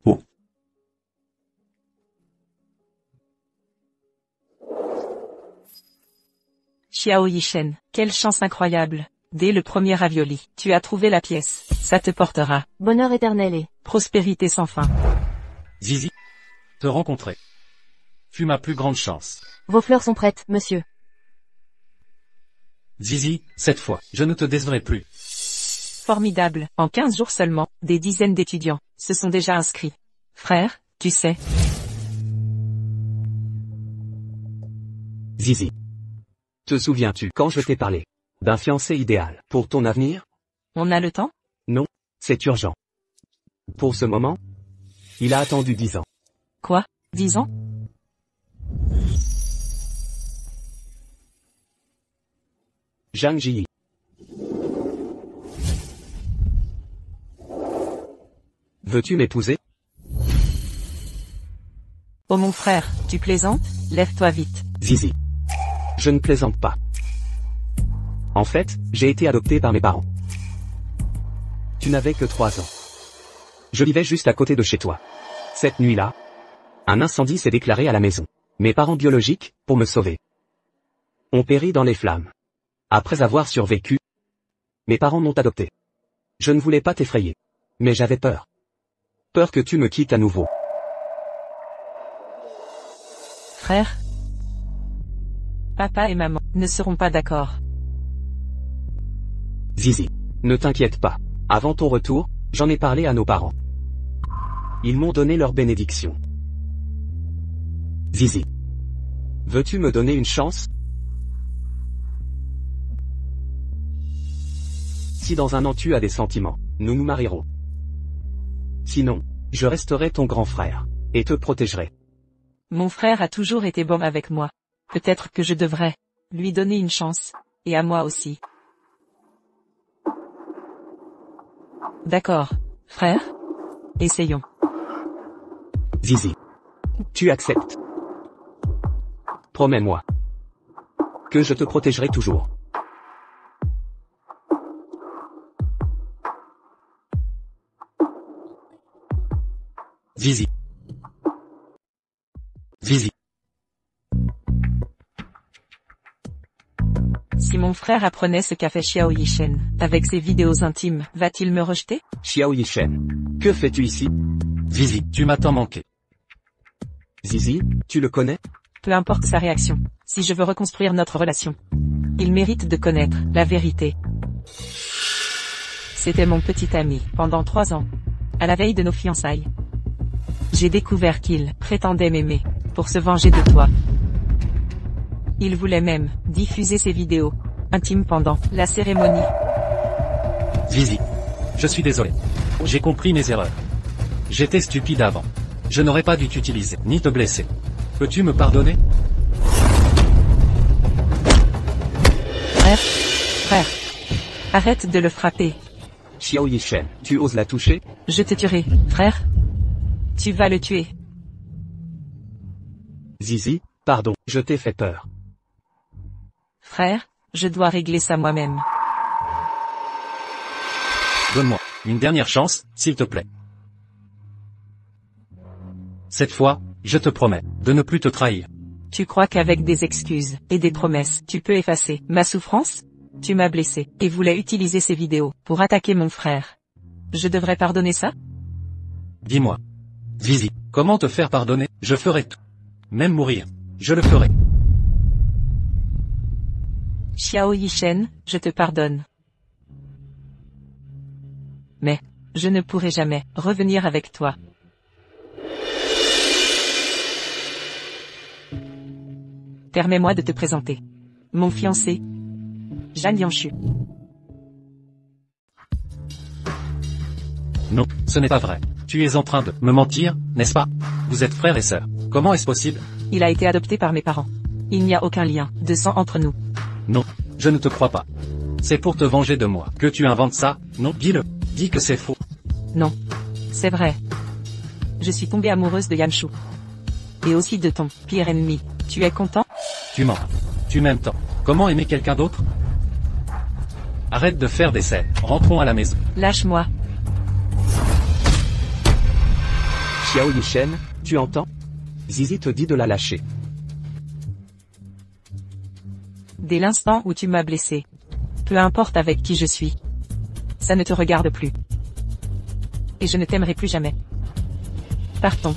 Oh. Xiao Yishen, quelle chance incroyable. Dès le premier ravioli, tu as trouvé la pièce. Ça te portera bonheur éternel et prospérité sans fin. Zizi. Te rencontrer fut ma plus grande chance. vos fleurs sont prêtes, monsieur. Zizi, cette fois, je ne te décevrai plus. Formidable, en 15 jours seulement, des dizaines d'étudiants se sont déjà inscrits. Frère, tu sais. Zizi. Te souviens-tu quand je t'ai parlé d'un fiancé idéal pour ton avenir? On a le temps? Non, c'est urgent. Pour ce moment, il a attendu 10 ans. Quoi? 10 ans? Zhang Ji. Veux-tu m'épouser? Oh mon frère, tu plaisantes? Lève-toi vite. Zizi. Je ne plaisante pas. En fait, j'ai été adopté par mes parents. Tu n'avais que 3 ans. Je vivais juste à côté de chez toi. Cette nuit-là, un incendie s'est déclaré à la maison. Mes parents biologiques, pour me sauver, ont péri dans les flammes. Après avoir survécu, mes parents m'ont adopté. Je ne voulais pas t'effrayer. Mais j'avais peur. Peur que tu me quittes à nouveau. Frère, papa et maman ne seront pas d'accord. Zizi. Ne t'inquiète pas. Avant ton retour, j'en ai parlé à nos parents. Ils m'ont donné leur bénédiction. Zizi. Veux-tu me donner une chance? Si dans un an tu as des sentiments, nous nous marierons. Sinon, je resterai ton grand frère, et te protégerai. Mon frère a toujours été bon avec moi. Peut-être que je devrais lui donner une chance, et à moi aussi. D'accord, frère? Essayons. Zizi. Tu acceptes. Promets-moi que je te protégerai toujours. Zizi. Zizi. Si mon frère apprenait ce qu'a fait Xiao Yishen, avec ses vidéos intimes, va-t-il me rejeter? Xiao Yishen. Que fais-tu ici? Zizi, tu m'as tant manqué. Zizi, tu le connais? Peu importe sa réaction, si je veux reconstruire notre relation. Il mérite de connaître la vérité. C'était mon petit ami, pendant 3 ans. À la veille de nos fiançailles. J'ai découvert qu'il prétendait m'aimer, pour se venger de toi. Il voulait même diffuser ses vidéos intimes pendant la cérémonie. Zizi. Je suis désolé. J'ai compris mes erreurs. J'étais stupide avant. Je n'aurais pas dû t'utiliser, ni te blesser. Peux-tu me pardonner? Frère. Arrête de le frapper. Xiao Yishen, tu oses la toucher? Je te tuerai, frère. Tu vas le tuer. Zizi, pardon, je t'ai fait peur. Frère, je dois régler ça moi-même. Donne-moi une dernière chance, s'il te plaît. Cette fois, je te promets de ne plus te trahir. Tu crois qu'avec des excuses et des promesses, tu peux effacer ma souffrance? Tu m'as blessé et voulais utiliser ces vidéos pour attaquer mon frère. Je devrais pardonner ça? Dis-moi. Zizi, comment te faire pardonner? Je ferai tout. Même mourir. Je le ferai. Xiao Yishen, je te pardonne. Mais, je ne pourrai jamais revenir avec toi. Permets-moi de te présenter. Mon fiancé, Zhang Yanshu. Non, ce n'est pas vrai. Tu es en train de me mentir, n'est-ce pas? Vous êtes frères et sœurs. Comment est-ce possible? Il a été adopté par mes parents. Il n'y a aucun lien de sang entre nous. Non, je ne te crois pas. C'est pour te venger de moi que tu inventes ça, non? Dis-le. Dis que c'est faux. Non. C'est vrai. Je suis tombée amoureuse de Yanshu. Et aussi de ton pire ennemi. Tu es content? Tu mens. Tu m'aimes tant. Comment aimer quelqu'un d'autre? Arrête de faire des scènes. Rentrons à la maison. Lâche-moi. Xiao Yishen, tu entends? Zizi te dit de la lâcher. Dès l'instant où tu m'as blessé. Peu importe avec qui je suis. Ça ne te regarde plus. Et je ne t'aimerai plus jamais. Partons.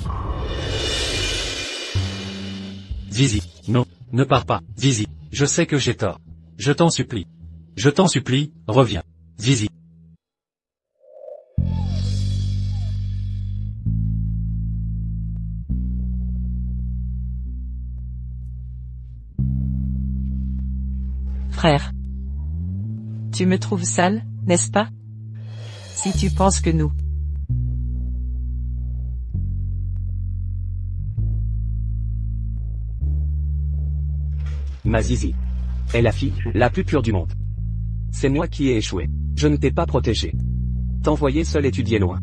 Zizi, non, ne pars pas. Zizi, je sais que j'ai tort. Je t'en supplie. Je t'en supplie, reviens. Zizi. Frère. Tu me trouves sale, n'est-ce pas? Si tu penses que nous... Ma Zizi est la fille la plus pure du monde. C'est moi qui ai échoué. Je ne t'ai pas protégé. T'envoyer seul étudier loin.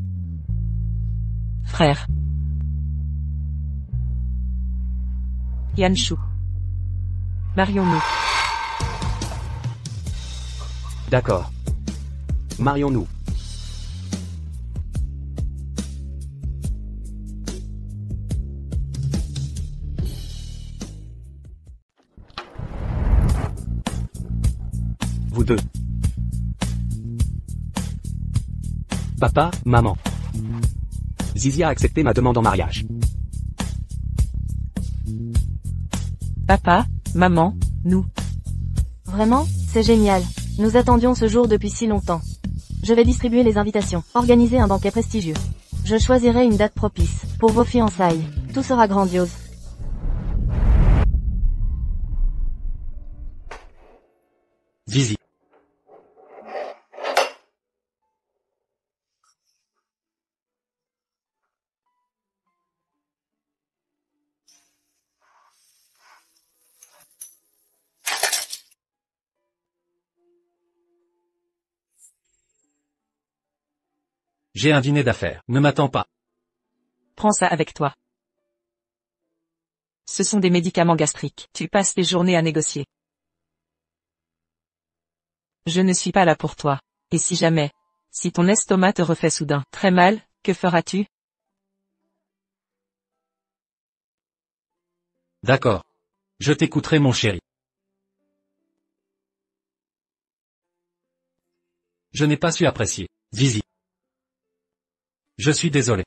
Frère. Yanshu. Marions-nous. D'accord. Marions-nous. Vous deux. Papa, maman. Zizi a accepté ma demande en mariage. Papa, maman, nous. Vraiment, c'est génial. Nous attendions ce jour depuis si longtemps. Je vais distribuer les invitations, organiser un banquet prestigieux. Je choisirai une date propice, pour vos fiançailles. Tout sera grandiose. Zizi. J'ai un dîner d'affaires, ne m'attends pas. Prends ça avec toi. Ce sont des médicaments gastriques. Tu passes tes journées à négocier. Je ne suis pas là pour toi. Et si jamais, si ton estomac te refait soudain très mal, que feras-tu? D'accord. Je t'écouterai mon chéri. Je n'ai pas su apprécier. Zizi. Je suis désolé.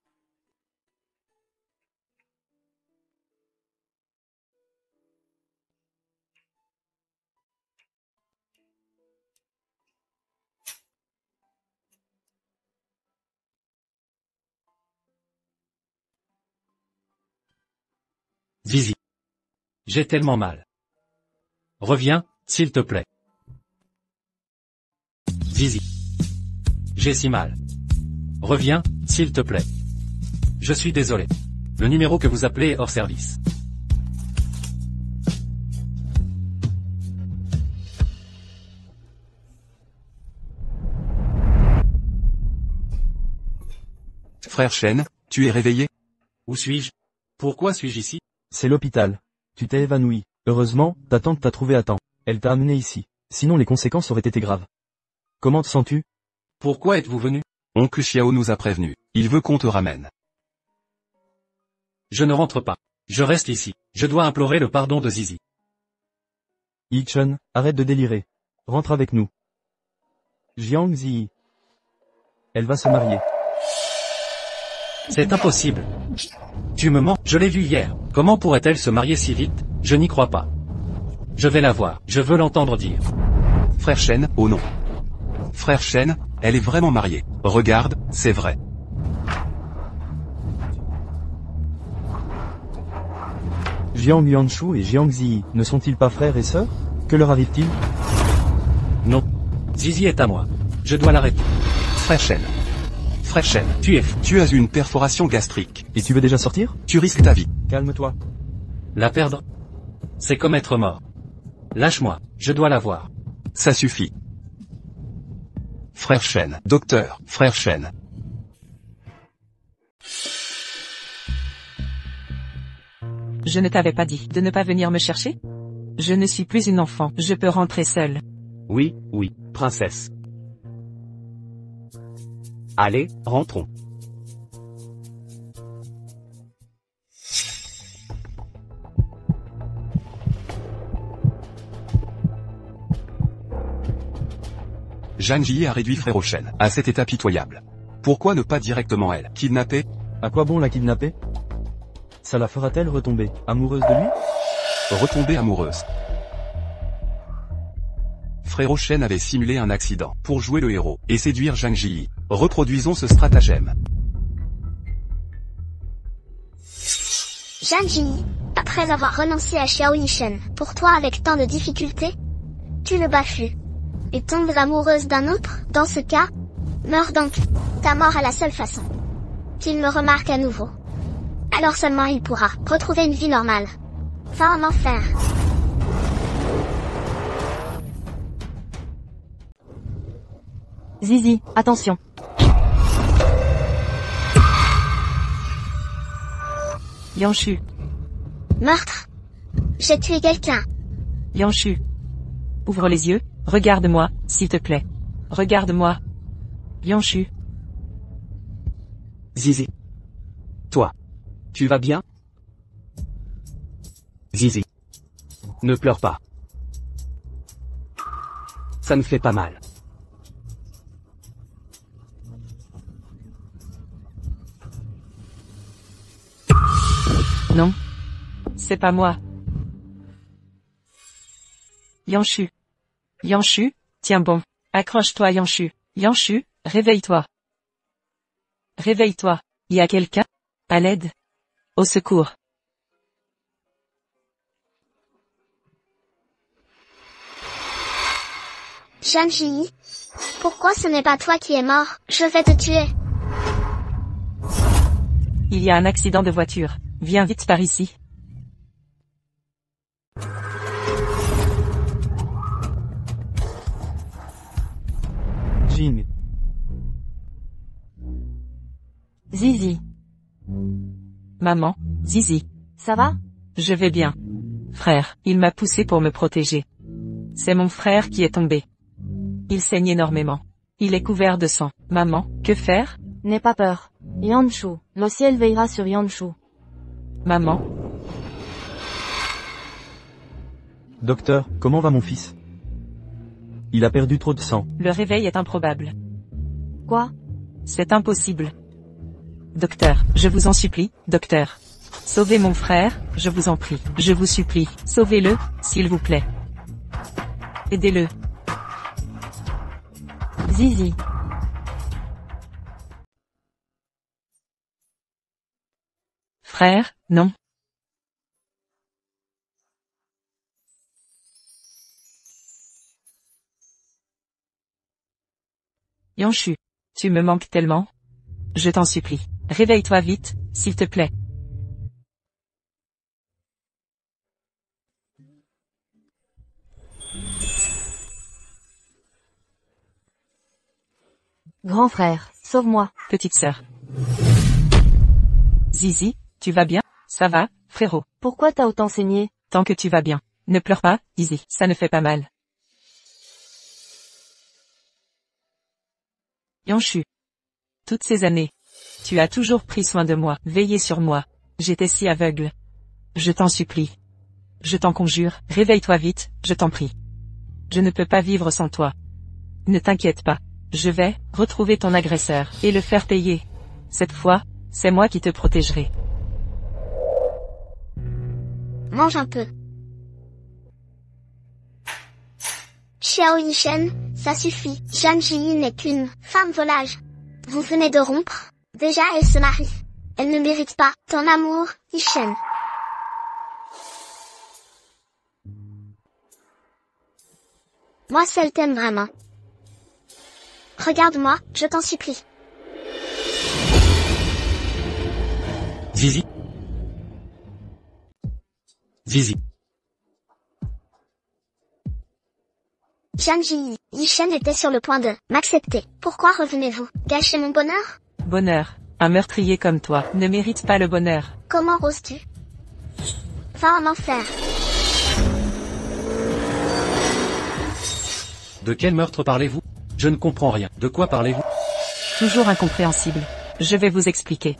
Zizi. J'ai tellement mal. Reviens, s'il te plaît. Zizi. J'ai si mal. Reviens, s'il te plaît. Je suis désolé. Le numéro que vous appelez est hors service. Frère Shen, tu es réveillé? Où suis-je? Pourquoi suis-je ici? C'est l'hôpital. Tu t'es évanoui. Heureusement, ta tante t'a trouvé à temps. Elle t'a amené ici. Sinon les conséquences auraient été graves. Comment te sens-tu? Pourquoi êtes-vous venu? Oncle Xiao nous a prévenus. Il veut qu'on te ramène. Je ne rentre pas. Je reste ici. Je dois implorer le pardon de Zizi. Yichun, arrête de délirer. Rentre avec nous. Jiang Zi. Elle va se marier. C'est impossible. Tu me mens, je l'ai vue hier. Comment pourrait-elle se marier si vite? Je n'y crois pas. Je vais la voir, je veux l'entendre dire. Frère Shen, oh non. Frère Shen, elle est vraiment mariée. Regarde, c'est vrai. Jiang Yuanshu et Jiang Zi ne sont-ils pas frères et sœurs? Que leur arrive-t-il? Non. Zizi est à moi. Je dois l'arrêter. Frère Shen. Frère Shen, Tu es fou. tu as une perforation gastrique. Et tu veux déjà sortir? Tu risques ta vie. Calme-toi. La perdre? C'est comme être mort. Lâche-moi, je dois la voir. Ça suffit. frère Shen. Docteur, frère Shen. Je ne t'avais pas dit de ne pas venir me chercher? Je ne suis plus une enfant, je peux rentrer seule. Oui, oui, princesse. Allez, rentrons. Zhang Ji a réduit frère Shen à cet état pitoyable. Pourquoi ne pas directement elle kidnapper? À quoi bon la kidnapper? Ça la fera-t-elle retomber amoureuse de lui? Retomber amoureuse. Frère Shen avait simulé un accident pour jouer le héros et séduire Zhang Ji. Reproduisons ce stratagème. Zhang Ji, après avoir renoncé à Xiao Yishen, pour toi avec tant de difficultés, tu le baffes. Et tombe amoureuse d'un autre, dans ce cas, meurs donc. Ta mort est la seule façon qu'il me remarque à nouveau. Alors seulement il pourra retrouver une vie normale. Va en enfer. Zizi, attention. Yanshu, Meurtre. J'ai tué quelqu'un. Yanshu. Ouvre les yeux, regarde-moi, s'il te plaît. Regarde-moi. Yanshu. Zizi. Toi. Tu vas bien? Zizi. Ne pleure pas. Ça ne fait pas mal. Non. C'est pas moi. Yanshu. Yanshu, tiens bon. Accroche-toi Yanshu. Yanshu, réveille-toi. Réveille-toi. Y a quelqu'un? À l'aide? Au secours. Zhang Ji. Pourquoi ce n'est pas toi qui es mort? Je vais te tuer. Il y a un accident de voiture. Viens vite par ici. Jing. Zizi, Maman, Zizi. ça va? Je vais bien. Frère, il m'a poussé pour me protéger. C'est mon frère qui est tombé. Il saigne énormément. Il est couvert de sang. Maman, que faire? N'aie pas peur. Yanshu, le ciel veillera sur Yanshu. Maman, Docteur, comment va mon fils? Il a perdu trop de sang. le réveil est improbable. Quoi? C'est impossible. Docteur, je vous en supplie, docteur. Sauvez mon frère, je vous en prie. Je vous supplie, sauvez-le, s'il vous plaît. Aidez-le. Zizi, Frère, non. Yanshu, tu me manques tellement. Je t'en supplie. Réveille-toi vite, s'il te plaît. grand frère, sauve-moi. Petite sœur. Zizi, tu vas bien? Ça va, frérot? Pourquoi t'as autant saigné? Tant que tu vas bien. Ne pleure pas, Zizi, ça ne fait pas mal. Yanshu. Toutes ces années. Tu as toujours pris soin de moi, veillé sur moi. J'étais si aveugle. Je t'en supplie. Je t'en conjure, réveille-toi vite, je t'en prie. Je ne peux pas vivre sans toi. Ne t'inquiète pas. Je vais retrouver ton agresseur et le faire payer. Cette fois, c'est moi qui te protégerai. Mange un peu. Xiao Yishen, ça suffit. Zhang Ji n'est qu'une femme volage. Vous venez de rompre. Déjà elle se marie. Elle ne mérite pas ton amour, Yishen. Moi seule t'aime vraiment. Regarde-moi, je t'en supplie. Zizi. Zizi. Zhang Ji, Yishen était sur le point de m'accepter. Pourquoi revenez-vous gâcher mon bonheur? Bonheur. Un meurtrier comme toi ne mérite pas le bonheur. Comment oses-tu? Va en enfer. De quel meurtre parlez-vous? Je ne comprends rien. De quoi parlez-vous? Toujours incompréhensible. Je vais vous expliquer.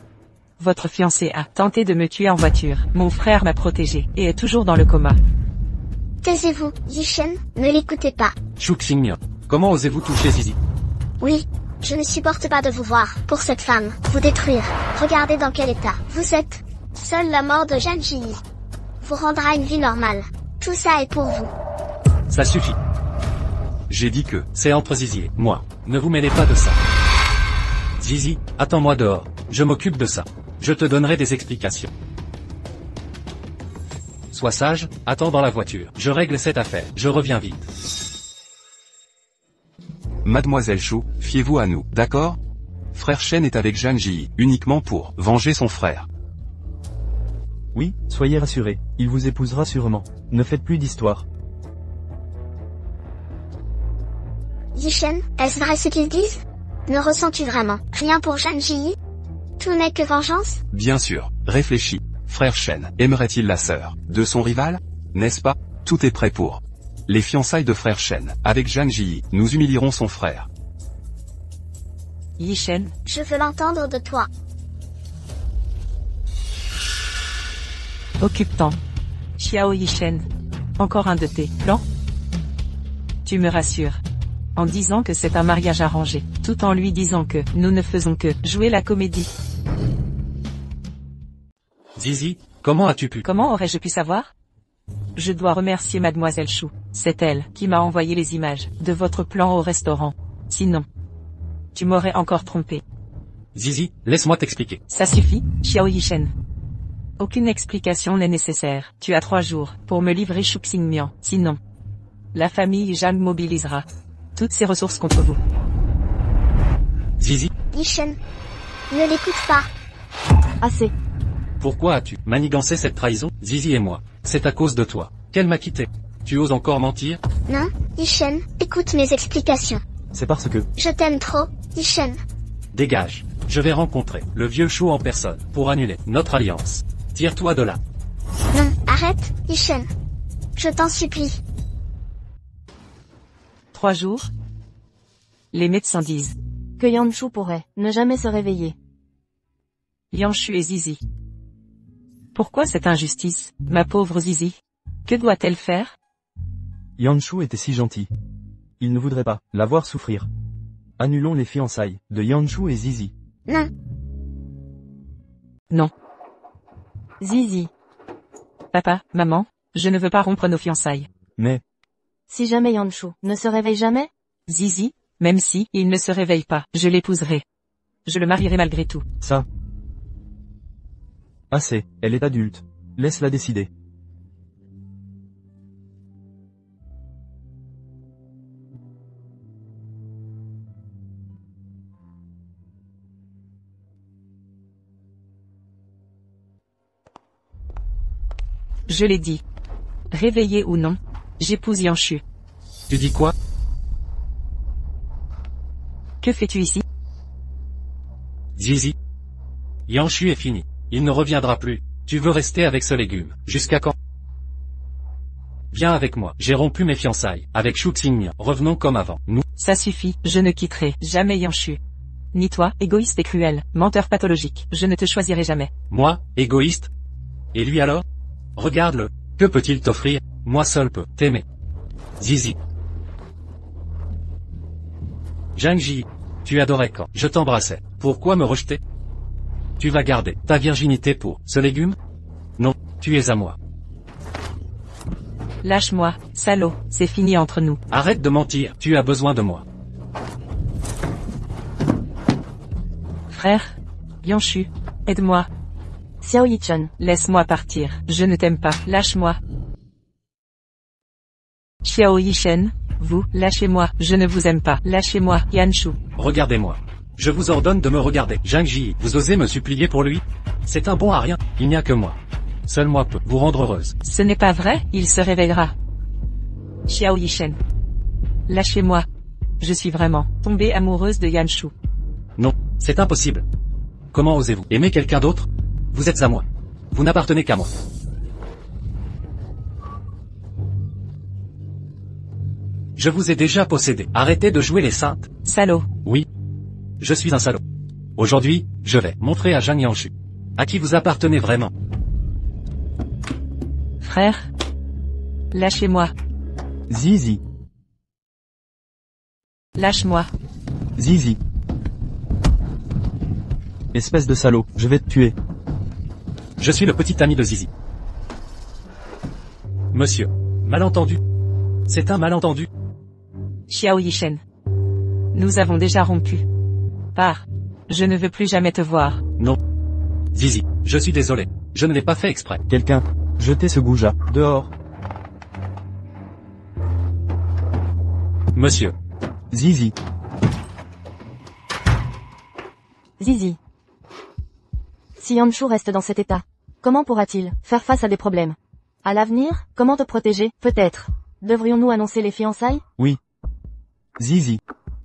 Votre fiancé a tenté de me tuer en voiture. Mon frère m'a protégé et est toujours dans le coma. Taisez-vous, Yishen, ne l'écoutez pas. Shu Xingmian, comment osez-vous toucher Zizi? Oui, je ne supporte pas de vous voir, pour cette femme, vous détruire. Regardez dans quel état vous êtes. Seule la mort de Zhang Ji vous rendra une vie normale. Tout ça est pour vous. Ça suffit. J'ai dit que, C'est entre Zizi et moi. Ne vous mêlez pas de ça. Zizi, attends-moi dehors. Je m'occupe de ça. Je te donnerai des explications. Sois sage, attends dans la voiture. Je règle cette affaire. Je reviens vite. Mademoiselle Chou, fiez-vous à nous, d'accord? Frère Shen est avec Zhang Ji, uniquement pour venger son frère. Oui, soyez rassurés, il vous épousera sûrement. Ne faites plus d'histoire. Yishen, est-ce vrai ce qu'ils disent? Ne ressens-tu vraiment rien pour Zhang Ji? Tout n'est que vengeance? Bien sûr, réfléchis. Frère Shen, aimerait-il la sœur de son rival? N'est-ce pas? Tout est prêt pour les fiançailles de frère Shen. Avec Zhang Ji, nous humilierons son frère. Yishen, Je veux l'entendre de toi. occupe-t'en. Xiao Yishen. Encore un de tes plans? Tu me rassures. En disant que c'est un mariage arrangé, tout en lui disant que nous ne faisons que jouer la comédie. Zizi, comment as-tu pu? Comment aurais-je pu savoir? Je dois remercier Mademoiselle Chou. C'est elle qui m'a envoyé les images de votre plan au restaurant. Sinon, tu m'aurais encore trompé. Zizi, laisse-moi t'expliquer. Ça suffit, Xiao Yishen. Aucune explication n'est nécessaire. Tu as 3 jours pour me livrer Shu Xingmian. Sinon, la famille Zhang mobilisera toutes ses ressources contre vous. Zizi, Yishen, ne l'écoute pas. Assez. pourquoi as-tu manigancé cette trahison? Zizi et moi, c'est à cause de toi qu'elle m'a quitté. Tu oses encore mentir? Non, Yishen, écoute mes explications. C'est parce que, Je t'aime trop, Yishen. Dégage. Je vais rencontrer le vieux Chou en personne pour annuler notre alliance. Tire-toi de là. Non, arrête, Yishen. Je t'en supplie. 3 jours? Les médecins disent. Que Yanshu pourrait ne jamais se réveiller. Yanshu et Zizi. Pourquoi cette injustice, ma pauvre Zizi? Que doit-elle faire? Yanshu était si gentil. Il ne voudrait pas la voir souffrir. Annulons les fiançailles de Yanshu et Zizi. Non, Non. Zizi. Papa, maman, je ne veux pas rompre nos fiançailles. Mais, Si jamais Yanshu ne se réveille jamais? Zizi, même si il ne se réveille pas, je l'épouserai. Je le marierai malgré tout. ça... Assez, elle est adulte. Laisse-la décider. Je l'ai dit. Réveillé ou non, j'épouse Yanshu. Tu dis quoi? Que fais-tu ici? Zizi. Yanshu est fini. Il ne reviendra plus. Tu veux rester avec ce légume. Jusqu'à quand? Viens avec moi. J'ai rompu mes fiançailles. Avec Shu Xingmian. Revenons comme avant. Nous. Ça suffit, je ne quitterai jamais Yanshu. Ni toi, égoïste et cruel, menteur pathologique, je ne te choisirai jamais. Moi, égoïste? Et lui alors? Regarde-le. Que peut-il t'offrir? Moi seul peux t'aimer. Zizi. Zhang Ji. Tu adorais quand je t'embrassais. Pourquoi me rejeter? Tu vas garder ta virginité pour ce légume? Non, tu es à moi. Lâche-moi, salaud, c'est fini entre nous. Arrête de mentir, tu as besoin de moi. Frère, Yanshu, aide-moi, Xiao Yichun. laisse-moi partir, je ne t'aime pas, lâche-moi. Xiao Yishen, vous, lâchez-moi, je ne vous aime pas, lâchez-moi, Yanshu. Regardez-moi. Je vous ordonne de me regarder. Zhang Ji, vous osez me supplier pour lui? C'est un bon à rien, il n'y a que moi. Seul moi peux vous rendre heureuse. Ce n'est pas vrai, il se réveillera. Xiao Yishen. Lâchez-moi. Je suis vraiment tombée amoureuse de Yanshu. Non, c'est impossible. Comment osez-vous aimer quelqu'un d'autre? Vous êtes à moi. Vous n'appartenez qu'à moi. Je vous ai déjà possédé. Arrêtez de jouer les saintes. Salaud. Oui. Je suis un salaud. Aujourd'hui, je vais montrer à Zhang Yanshu à qui vous appartenez vraiment. Frère. Lâchez-moi. Zizi. Lâche-moi. Zizi. Espèce de salaud, je vais te tuer. Je suis le petit ami de Zizi. Monsieur. Malentendu. C'est un malentendu. Xiao Yishen. Nous avons déjà rompu. Pars. Je ne veux plus jamais te voir. Non. Zizi, je suis désolé. Je ne l'ai pas fait exprès. Quelqu'un, jetez ce goujat, dehors. Monsieur. Zizi. Zizi. Si Yanshu reste dans cet état, comment pourra-t-il faire face à des problèmes? À l'avenir, comment te protéger, peut-être? Devrions-nous annoncer les fiançailles? Oui. Zizi.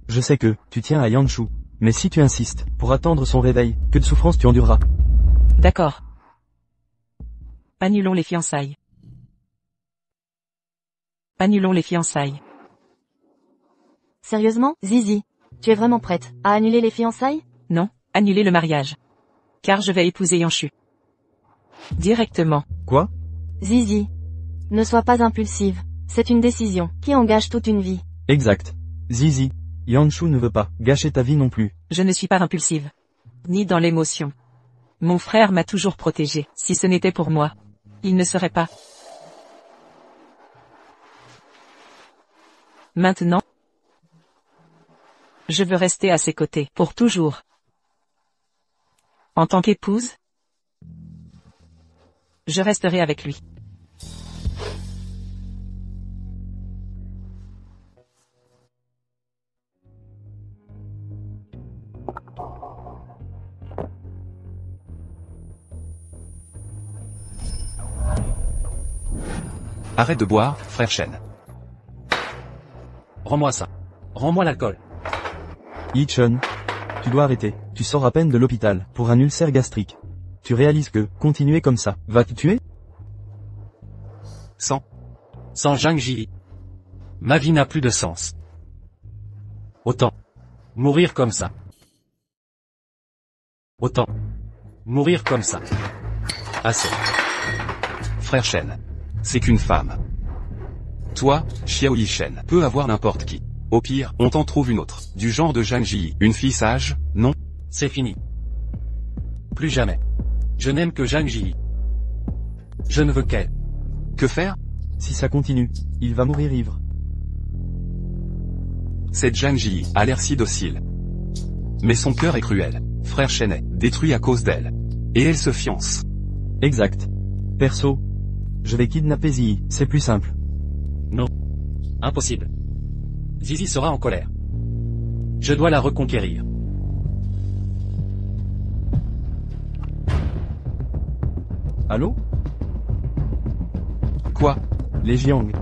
Je sais que, tu tiens à Yanshu. Mais si tu insistes, pour attendre son réveil, que de souffrance tu endureras. D'accord. Annulons les fiançailles. Annulons les fiançailles. Sérieusement, Zizi? Tu es vraiment prête à annuler les fiançailles? Non, annulez le mariage. Car je vais épouser Yanshu. Directement. Quoi? Zizi. Ne sois pas impulsive. C'est une décision qui engage toute une vie. Exact. Zizi. Yanshu ne veut pas gâcher ta vie non plus. Je ne suis pas impulsive. Ni dans l'émotion. Mon frère m'a toujours protégée. Si ce n'était pour moi, il ne serait pas. Maintenant, je veux rester à ses côtés, pour toujours. En tant qu'épouse, je resterai avec lui. Arrête de boire, frère Shen. Rends-moi ça. Rends-moi l'alcool. Yichun. Tu dois arrêter. Tu sors à peine de l'hôpital, pour un ulcère gastrique. Tu réalises que, continuer comme ça, va te tuer? Sans. Sans Zhang Ji. Ma vie n'a plus de sens. Autant. Mourir comme ça. Autant. Mourir comme ça. Assez. Frère Shen. C'est qu'une femme. Toi, Xiao Yishen, peut avoir n'importe qui. Au pire, on t'en trouve une autre, du genre de Zhang Ji. Une fille sage, non? C'est fini. Plus jamais. Je n'aime que Zhang Ji. Je ne veux qu'elle. Que faire? Si ça continue, il va mourir ivre. Cette Zhang Ji a l'air si docile. Mais son cœur est cruel. Frère Shen est détruit à cause d'elle. Et elle se fiance. Exact. Perso. Je vais kidnapper Ziyi, c'est plus simple. Non. Impossible. Zizi sera en colère. Je dois la reconquérir. Allô? Quoi? Les Jiang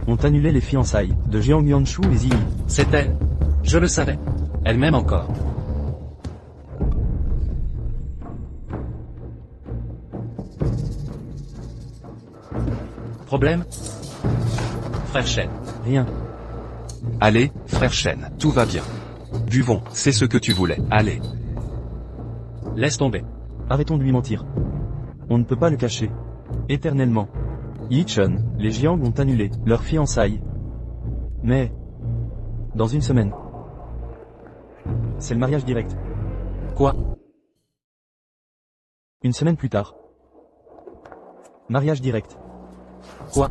ont annulé les fiançailles de Jiang Yanshu et Ziyi. C'est elle. Je le savais. Elle m'aime encore. Problème? Frère Shen. Rien. Allez, frère Shen, tout va bien. Buvons, c'est ce que tu voulais, allez. Laisse tomber. Arrêtons de lui mentir. On ne peut pas le cacher. Éternellement. Yichun, les Jiang ont annulé leurs fiançailles. Mais... dans une semaine. C'est le mariage direct. Quoi? Une semaine plus tard. Mariage direct. Quoi?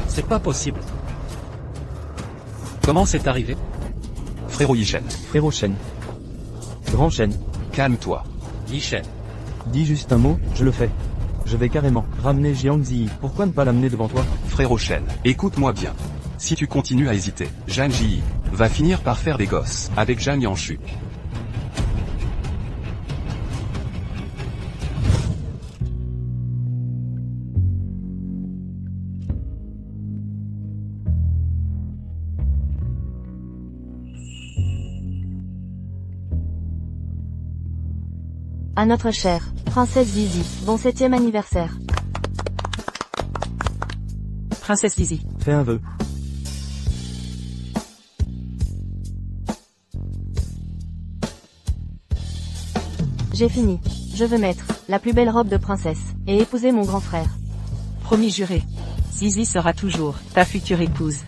C'est pas possible. Comment c'est arrivé? Frérot Yishen, Frérot Shen. Grand Shen. calme-toi. Yishen. Dis juste un mot, je le fais. Je vais carrément ramener Jiang Ziyi. Pourquoi ne pas l'amener devant toi? Frérot Shen, écoute-moi bien. Si tu continues à hésiter, Zhang Ji va finir par faire des gosses avec Zhang Yanshu. À notre chère princesse Zizi, bon 7e anniversaire. Princesse Zizi. Fais un vœu. J'ai fini. Je veux mettre la plus belle robe de princesse et épouser mon grand frère. Promis juré. Zizi sera toujours ta future épouse.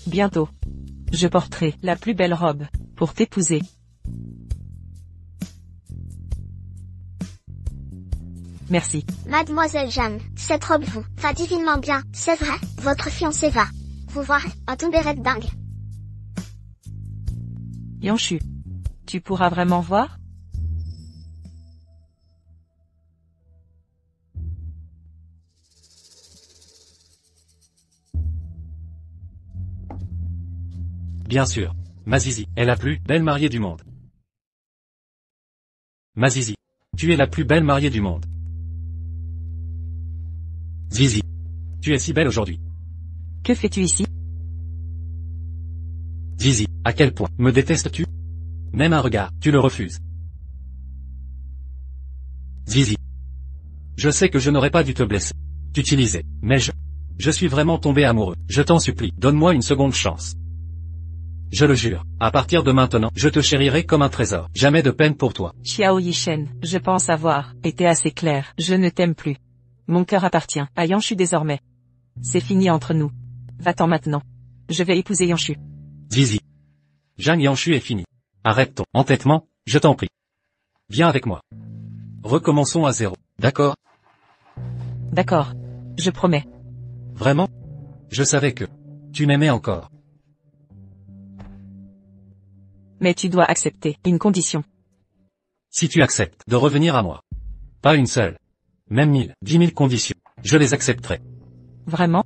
Bientôt. Je porterai la plus belle robe pour t'épouser. Merci. Mademoiselle Jeanne, cette robe vous va divinement bien, c'est vrai, votre fiancé va vous voir, à tomber de dingue. Yanshu. Tu pourras vraiment voir? Bien sûr. Ma Zizi est la plus belle mariée du monde. Ma Zizi. Tu es la plus belle mariée du monde. Zizi. Tu es si belle aujourd'hui. Que fais-tu ici? Zizi, à quel point me détestes-tu? Même un regard, tu le refuses. Zizi. Je sais que je n'aurais pas dû te blesser. T'utiliser, mais je suis vraiment tombé amoureux. Je t'en supplie, donne-moi une seconde chance. Je le jure, à partir de maintenant, je te chérirai comme un trésor. Jamais de peine pour toi. Xiao Yishen, je pense avoir été assez clair. Je ne t'aime plus. Mon cœur appartient à Yanshu désormais. C'est fini entre nous. Va-t'en maintenant. Je vais épouser Yanshu. Zizi. Jeanne Yanshu est fini. Arrête ton entêtement, je t'en prie. Viens avec moi. Recommençons à zéro, d'accord? D'accord. Je promets. Vraiment? Je savais que tu m'aimais encore. Mais tu dois accepter une condition. Si tu acceptes de revenir à moi. Pas une seule. Même 1000, 10 000 conditions. Je les accepterai. Vraiment?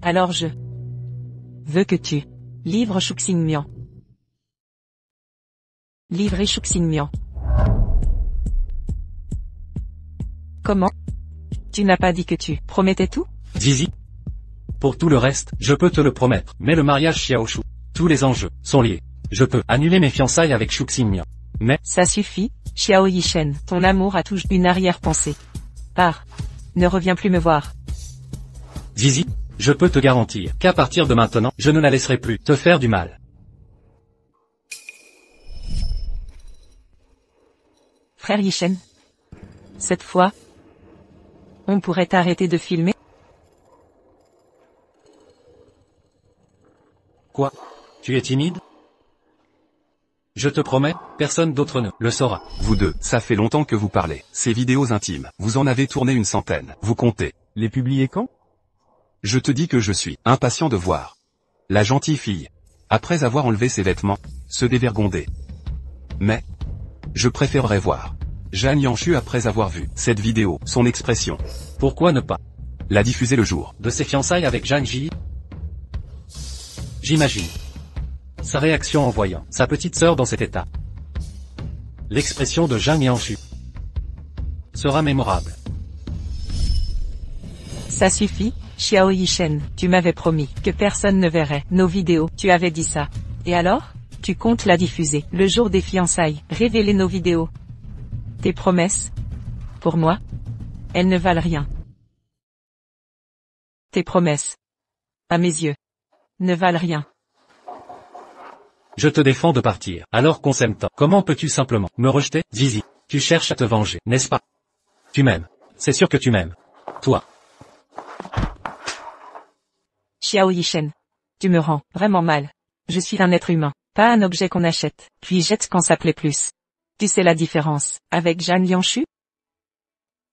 Alors je veux que tu livres Shuxingmian. Livrer Shuxingmian. Comment? Tu n'as pas dit que tu promettais tout? Zizi. Pour tout le reste, je peux te le promettre. Mais le mariage Xiaoshu, tous les enjeux sont liés. Je peux annuler mes fiançailles avec Shuxingmian. Mais ça suffit, Xiao Yishen. Ton amour a toujours une arrière-pensée. Pars. Ne reviens plus me voir. Zizi, je peux te garantir qu'à partir de maintenant, je ne la laisserai plus te faire du mal. Frère Yishen. Cette fois, on pourrait arrêter de filmer? Quoi? Tu es timide? Je te promets, personne d'autre ne le saura. Vous deux, ça fait longtemps que vous parlez. Ces vidéos intimes, vous en avez tourné une centaine. Vous comptez. Les publier quand? Je te dis que je suis impatient de voir la gentille fille, après avoir enlevé ses vêtements, se dévergonder. Mais, je préférerais voir Jeanne Yanshu après avoir vu cette vidéo, son expression. Pourquoi ne pas La diffuser le jour de ses fiançailles avec Jeanne Ji? J'imagine sa réaction en voyant sa petite sœur dans cet état. L'expression de Jeanne Yanshu sera mémorable. Ça suffit, Xiao Yishen. Tu m'avais promis que personne ne verrait nos vidéos. Tu avais dit ça. Et alors? Tu comptes la diffuser le jour des fiançailles, révéler nos vidéos. Tes promesses, pour moi, elles ne valent rien. Tes promesses, à mes yeux, ne valent rien. Je te défends de partir, alors qu'on s'aime tant. Comment peux-tu simplement me rejeter? Zizi, tu cherches à te venger, n'est-ce pas? Tu m'aimes. C'est sûr que tu m'aimes. Toi. Xiao Yishen. Tu me rends vraiment mal. Je suis un être humain, pas un objet qu'on achète, puis jette quand ça plaît plus. Tu sais la différence avec Jeanne Yanshu?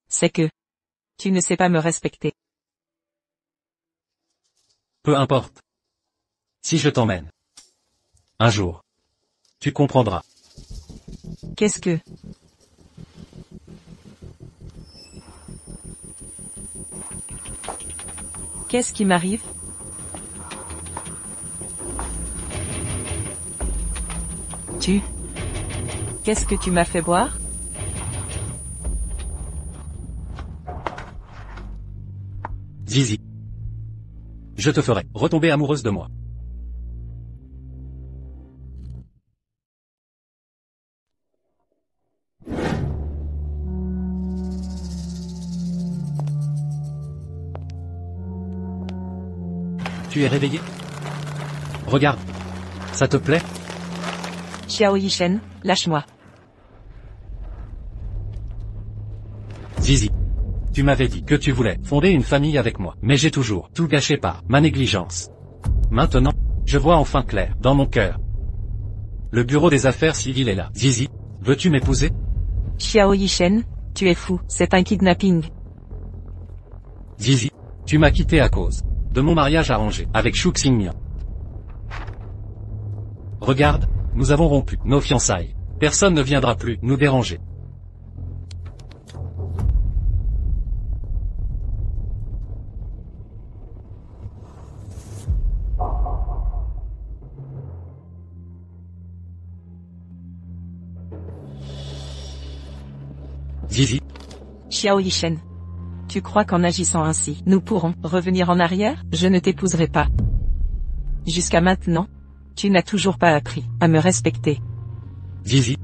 C'est que tu ne sais pas me respecter. Peu importe. Si je t'emmène. Un jour. Tu comprendras. Qu'est-ce que... Qu'est-ce qui m'arrive? Qu'est-ce que tu m'as fait boire? Zizi. Je te ferai retomber amoureuse de moi. Tu es réveillé? Regarde. Ça te plaît? Xiao Yishen, lâche-moi. Zizi. Tu m'avais dit que tu voulais fonder une famille avec moi, mais j'ai toujours tout gâché par ma négligence. Maintenant, je vois enfin clair dans mon cœur. Le bureau des affaires civiles est là. Zizi, veux-tu m'épouser? Xiao Yishen, tu es fou, c'est un kidnapping. Zizi, tu m'as quitté à cause de mon mariage arrangé avec Shu Xingmian. Regarde, nous avons rompu nos fiançailles. Personne ne viendra plus nous déranger. Zizi. Xiao Yishen. Tu crois qu'en agissant ainsi, nous pourrons revenir en arrière? Je ne t'épouserai pas. Jusqu'à maintenant, tu n'as toujours pas appris à me respecter. Zizi.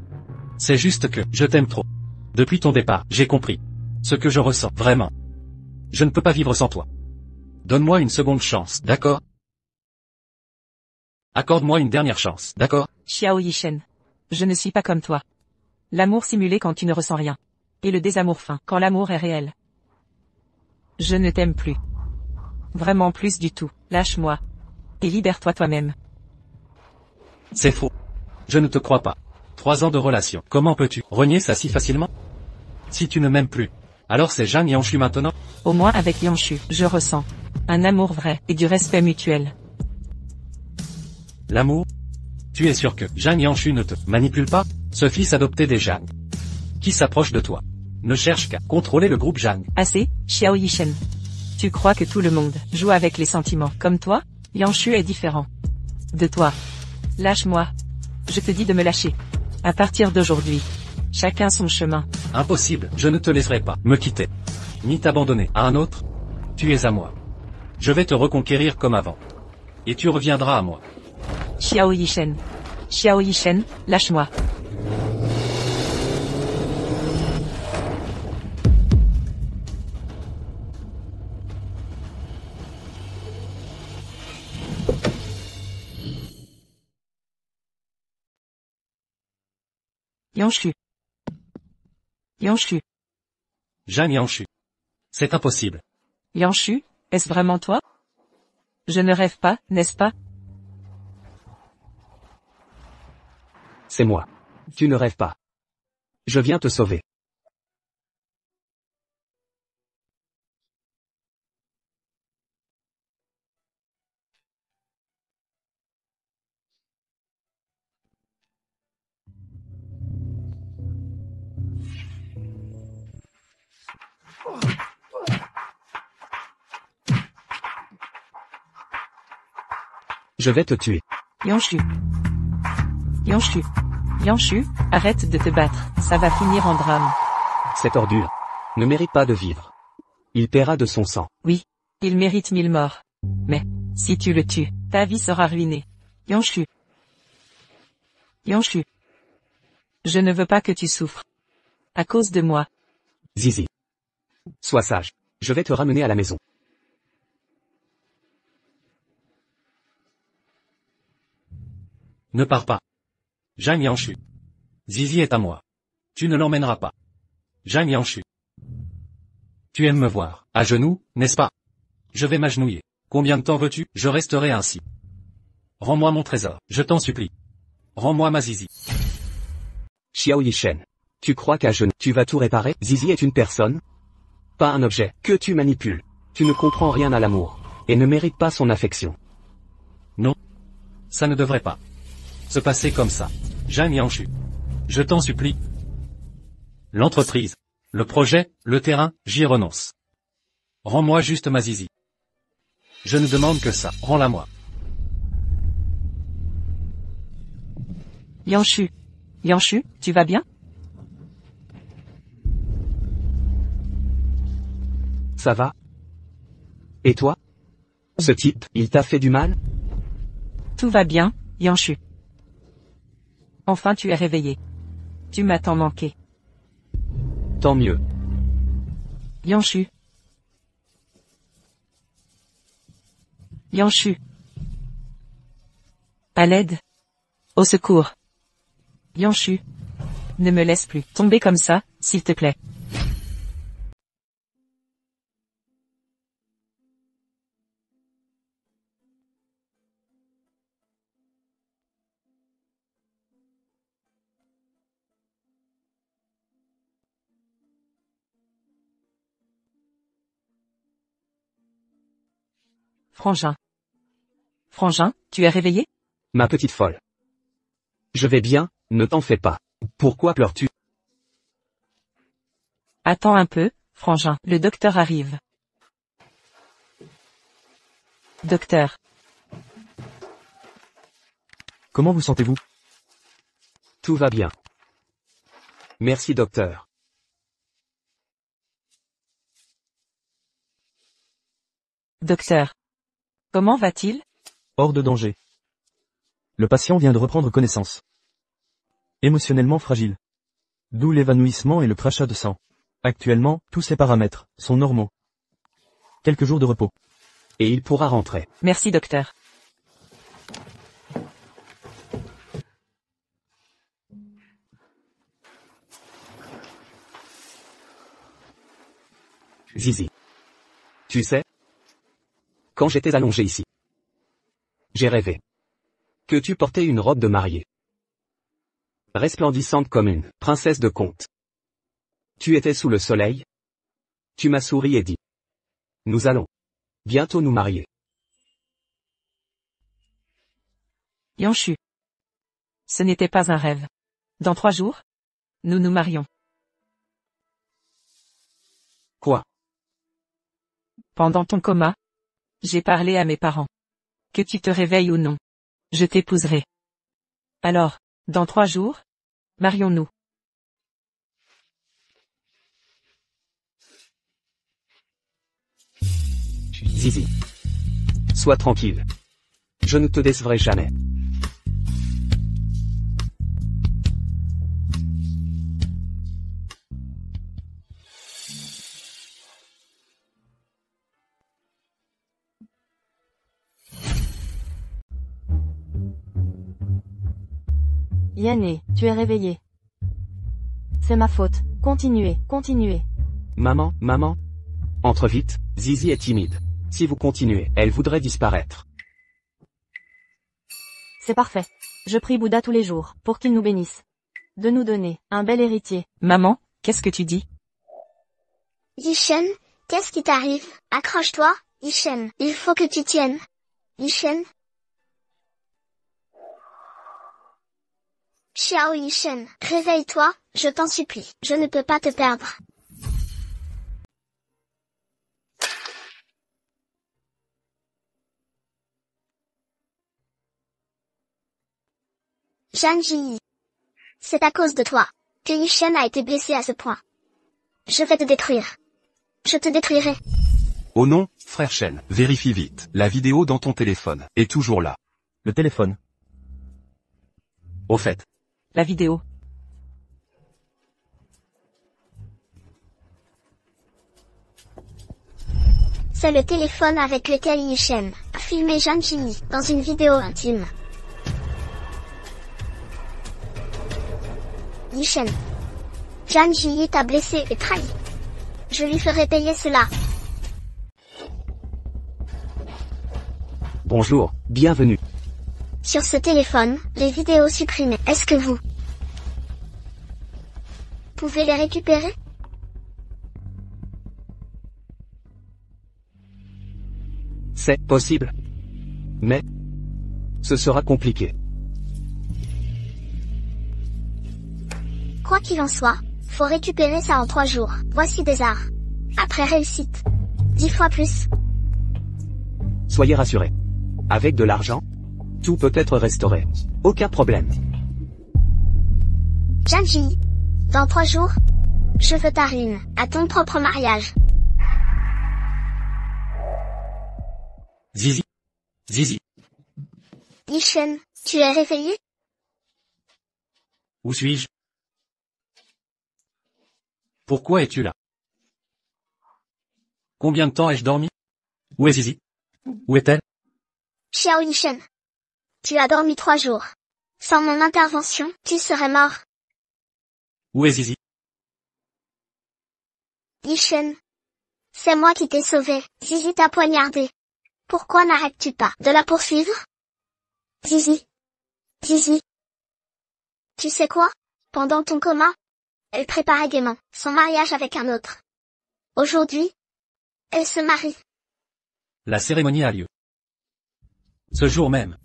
C'est juste que je t'aime trop. Depuis ton départ, j'ai compris ce que je ressens vraiment. Je ne peux pas vivre sans toi. Donne-moi une seconde chance, d'accord? Accorde-moi une dernière chance, d'accord? Xiao Yishen. Je ne suis pas comme toi. L'amour simulé quand tu ne ressens rien. Et le désamour fin quand l'amour est réel. Je ne t'aime plus. Vraiment plus du tout. Lâche-moi. Et libère-toi toi-même. C'est faux. Je ne te crois pas. 3 ans de relation. Comment peux-tu renier ça si facilement? Si tu ne m'aimes plus, alors c'est Zhang Yanshu maintenant? Au moins avec Yanshu, je ressens un amour vrai et du respect mutuel. L'amour? Tu es sûr que Zhang Yanshu ne te manipule pas? Ce fils adopté des Zhang, qui s'approche de toi, ne cherche qu'à contrôler le groupe Zhang. Assez, Xiao Yishen. Tu crois que tout le monde joue avec les sentiments comme toi? Yanshu est différent de toi. Lâche-moi. Je te dis de me lâcher. À partir d'aujourd'hui, chacun son chemin. Impossible, je ne te laisserai pas me quitter, ni t'abandonner à un autre. Tu es à moi. Je vais te reconquérir comme avant. Et tu reviendras à moi. Xiao Yishen. Xiao Yishen, lâche-moi. Yanshu. Yanshu. Zhang Yanshu. C'est impossible. Yanshu, est-ce vraiment toi? Je ne rêve pas, n'est-ce pas? C'est moi. Tu ne rêves pas. Je viens te sauver. Je vais te tuer. Yanshu. Yanshu. Yanshu, arrête de te battre, ça va finir en drame. Cette ordure ne mérite pas de vivre. Il paiera de son sang. Oui, il mérite 1000 morts. Mais, si tu le tues, ta vie sera ruinée. Yanshu. Yanshu. Je ne veux pas que tu souffres. À cause de moi. Zizi. Sois sage. Je vais te ramener à la maison. Ne pars pas. Zhang Yanshu. Zizi est à moi. Tu ne l'emmèneras pas. Zhang Yanshu. Tu aimes me voir, à genoux, n'est-ce pas? Je vais m'agenouiller. Combien de temps veux-tu? Je resterai ainsi. Rends-moi mon trésor, je t'en supplie. Rends-moi ma Zizi. Xiao Yishen. Tu crois qu'à genoux, tu vas tout réparer? Zizi est une personne, pas un objet, que tu manipules. Tu ne comprends rien à l'amour, et ne mérites pas son affection. Non. Ça ne devrait pas se passer comme ça. Zhang Yanshu. Je t'en supplie. L'entreprise, le projet, le terrain, j'y renonce. Rends-moi juste ma Zizi. Je ne demande que ça, rends-la moi. Yanshu. Yanshu, tu vas bien? Ça va? Et toi? Ce type, il t'a fait du mal? Tout va bien, Yanshu. Enfin tu es réveillé. Tu m'as tant manqué. Tant mieux. Yanshu. Yanshu. À l'aide. Au secours. Yanshu. Ne me laisse plus tomber comme ça, s'il te plaît. Frangin. Frangin, tu es réveillé? Ma petite folle. Je vais bien, ne t'en fais pas. Pourquoi pleures-tu? Attends un peu, Frangin, le docteur arrive. Docteur. Comment vous sentez-vous? Tout va bien. Merci docteur. Docteur. Comment va-t-il? Hors de danger. Le patient vient de reprendre connaissance. Émotionnellement fragile. D'où l'évanouissement et le crachat de sang. Actuellement, tous ces paramètres sont normaux. Quelques jours de repos. Et il pourra rentrer. Merci docteur. Zizi. Tu sais, quand j'étais allongé ici, j'ai rêvé que tu portais une robe de mariée. Resplendissante comme une princesse de conte. Tu étais sous le soleil. Tu m'as souri et dit: nous allons bientôt nous marier. Yanshu. Ce n'était pas un rêve. Dans 3 jours, nous nous marions. Quoi? Pendant ton coma, j'ai parlé à mes parents. Que tu te réveilles ou non, je t'épouserai. Alors, dans 3 jours, marions-nous. Zizi. Sois tranquille. Je ne te décevrai jamais. Yanné, tu es réveillé. C'est ma faute. Continuez, continuez. Maman, maman. Entre vite, Zizi est timide. Si vous continuez, elle voudrait disparaître. C'est parfait. Je prie Bouddha tous les jours, pour qu'il nous bénisse. De nous donner un bel héritier. Maman, qu'est-ce que tu dis? Yishen, qu'est-ce qui t'arrive? Accroche-toi, Yishen. Il faut que tu tiennes. Yishen. Xiao Yishen, réveille-toi, je t'en supplie. Je ne peux pas te perdre. Zhang Ji. C'est à cause de toi que Yishen a été blessé à ce point. Je vais te détruire. Je te détruirai. Oh non, frère Shen, vérifie vite. La vidéo dans ton téléphone est toujours là. Le téléphone. Au fait, La vidéo. C'est le téléphone avec lequel Yishen a filmé Zhang Ji dans une vidéo intime. Yishen. Zhang Ji t'a blessé et trahi. Je lui ferai payer cela. bonjour, bienvenue. Sur ce téléphone, les vidéos supprimées. Est-ce que vous pouvez les récupérer? C'est possible. Mais ce sera compliqué. Quoi qu'il en soit, faut récupérer ça en 3 jours. Voici des arts. Après réussite. 10 fois plus. Soyez rassurés. Avec de l'argent, tout peut être restauré. Aucun problème. Zhang Ji. Dans 3 jours, je veux ta ruine, à ton propre mariage. Zizi. Zizi. Yishen, tu es réveillé? Où suis-je? Pourquoi es-tu là? Combien de temps ai-je dormi? Où est Zizi? Où est-elle? Xiao Yishen. Tu as dormi 3 jours. Sans mon intervention, tu serais mort. Où est Zizi? Yishen. C'est moi qui t'ai sauvé. Zizi t'a poignardé. Pourquoi n'arrêtes-tu pas de la poursuivre? Zizi. Zizi. Tu sais quoi? Pendant ton coma, elle préparait gaiement son mariage avec un autre. Aujourd'hui, elle se marie. La cérémonie a lieu. Ce jour même.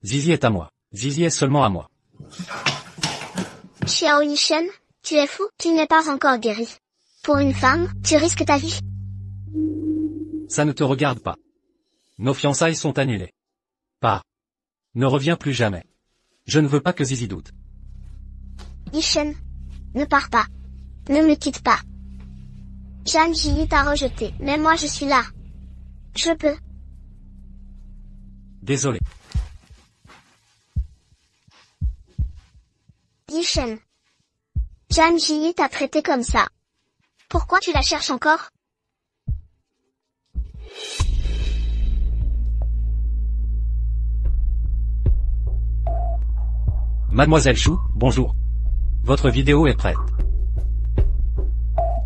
Zizi est à moi. Zizi est seulement à moi. Xiao Yishen, tu es fou, tu n'es pas encore guéri. Pour une femme, tu risques ta vie. Ça ne te regarde pas. Nos fiançailles sont annulées. Pars. Ne reviens plus jamais. Je ne veux pas que Zizi doute. Yishen, ne pars pas. Ne me quitte pas. Zhang Ji t'a rejeté, mais moi je suis là. Je peux. Désolé. Yishen. Zhang Ji t'a traité comme ça. Pourquoi tu la cherches encore? Mademoiselle Chou, bonjour. Votre vidéo est prête.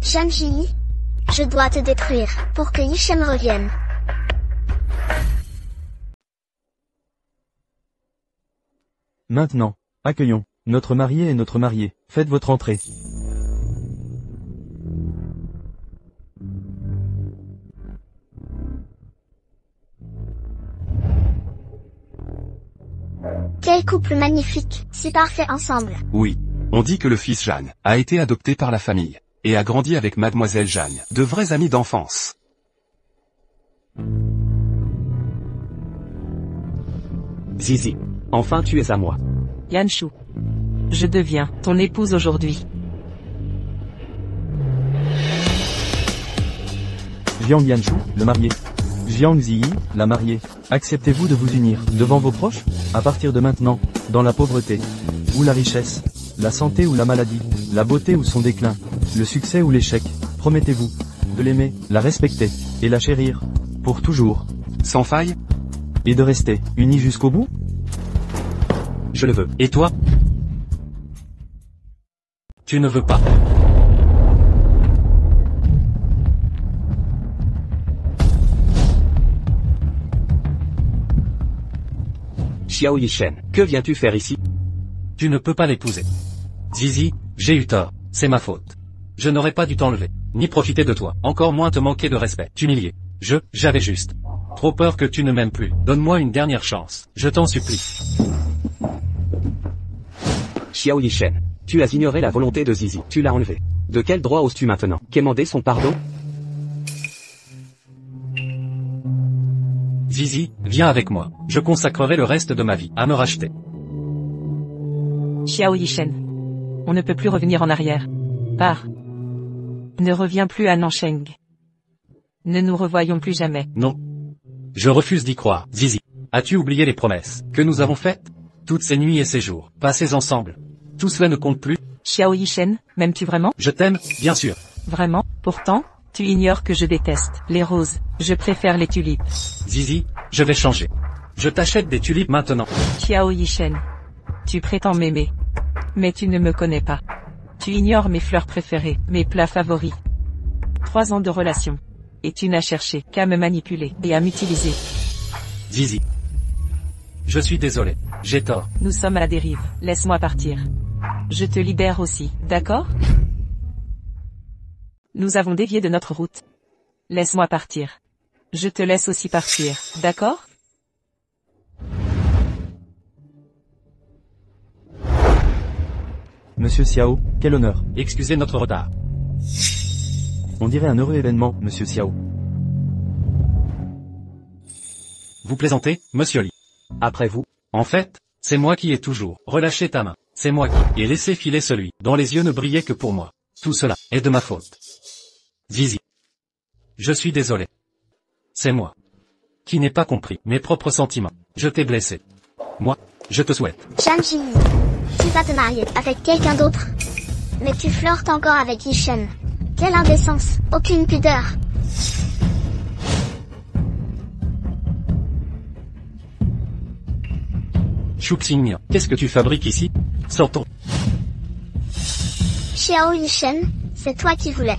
Zhang Ji, je dois te détruire pour que Yishen revienne. Maintenant, accueillons notre marié et notre mariée. Faites votre entrée. Quel couple magnifique, si parfait ensemble. Oui. On dit que le fils Jeanne a été adopté par la famille, et a grandi avec mademoiselle Jeanne, de vrais amis d'enfance. Zizi. Enfin tu es à moi. Yanshu. Je deviens ton épouse aujourd'hui. Jiang Yanshu, le marié. Jiang Ziyi, la mariée. Acceptez-vous de vous unir devant vos proches? À partir de maintenant, dans la pauvreté, ou la richesse, la santé ou la maladie, la beauté ou son déclin, le succès ou l'échec, promettez-vous de l'aimer, la respecter, et la chérir, pour toujours, Sans faille? et de rester unis jusqu'au bout? Je le veux. Et toi? Tu ne veux pas. Xiao Yishen, que viens-tu faire ici? Tu ne peux pas l'épouser. Zizi, j'ai eu tort, c'est ma faute. Je n'aurais pas dû t'enlever, ni profiter de toi, encore moins te manquer de respect, t'humilier. J'avais juste trop peur que tu ne m'aimes plus. Donne-moi une dernière chance, je t'en supplie. Xiao Yishen, tu as ignoré la volonté de Zizi, tu l'as enlevé. De quel droit oses-tu maintenant quémander son pardon? Zizi, viens avec moi. Je consacrerai le reste de ma vie à me racheter. Xiao Yishen. On ne peut plus revenir en arrière. Pars. Ne reviens plus à Nansheng. Ne nous revoyons plus jamais. Non. Je refuse d'y croire. Zizi, as-tu oublié les promesses que nous avons faites? Toutes ces nuits et ces jours, passés ensemble. Tout cela ne compte plus? Xiao Yishen, m'aimes-tu vraiment? Je t'aime, bien sûr. Vraiment? Pourtant, tu ignores que je déteste les roses. Je préfère les tulipes. Zizi, je vais changer. Je t'achète des tulipes maintenant. Xiao Yishen. Tu prétends m'aimer. Mais tu ne me connais pas. Tu ignores mes fleurs préférées, mes plats favoris. 3 ans de relation. Et tu n'as cherché qu'à me manipuler et à m'utiliser. Zizi. Je suis désolé. J'ai tort. Nous sommes à la dérive. Laisse-moi partir. Je te libère aussi, d'accord? Nous avons dévié de notre route. Laisse-moi partir. Je te laisse aussi partir, d'accord? Monsieur Xiao, quel honneur. Excusez notre retard. On dirait un heureux événement, Monsieur Xiao. Vous plaisantez, monsieur Li. Après vous. En fait, c'est moi qui ai toujours relâché ta main. C'est moi qui ai laissé filer celui dont les yeux ne brillaient que pour moi. Tout cela est de ma faute. Zizi. Je suis désolé. C'est moi qui n'ai pas compris mes propres sentiments. Je t'ai blessé. Moi, je te souhaite. Zhang Ji, tu vas te marier avec quelqu'un d'autre. Mais tu flirtes encore avec Yishen. Quelle indécence, aucune pudeur. Shuxing, qu'est-ce que tu fabriques ici? Sortons. Xiao Yishen, c'est toi qui voulais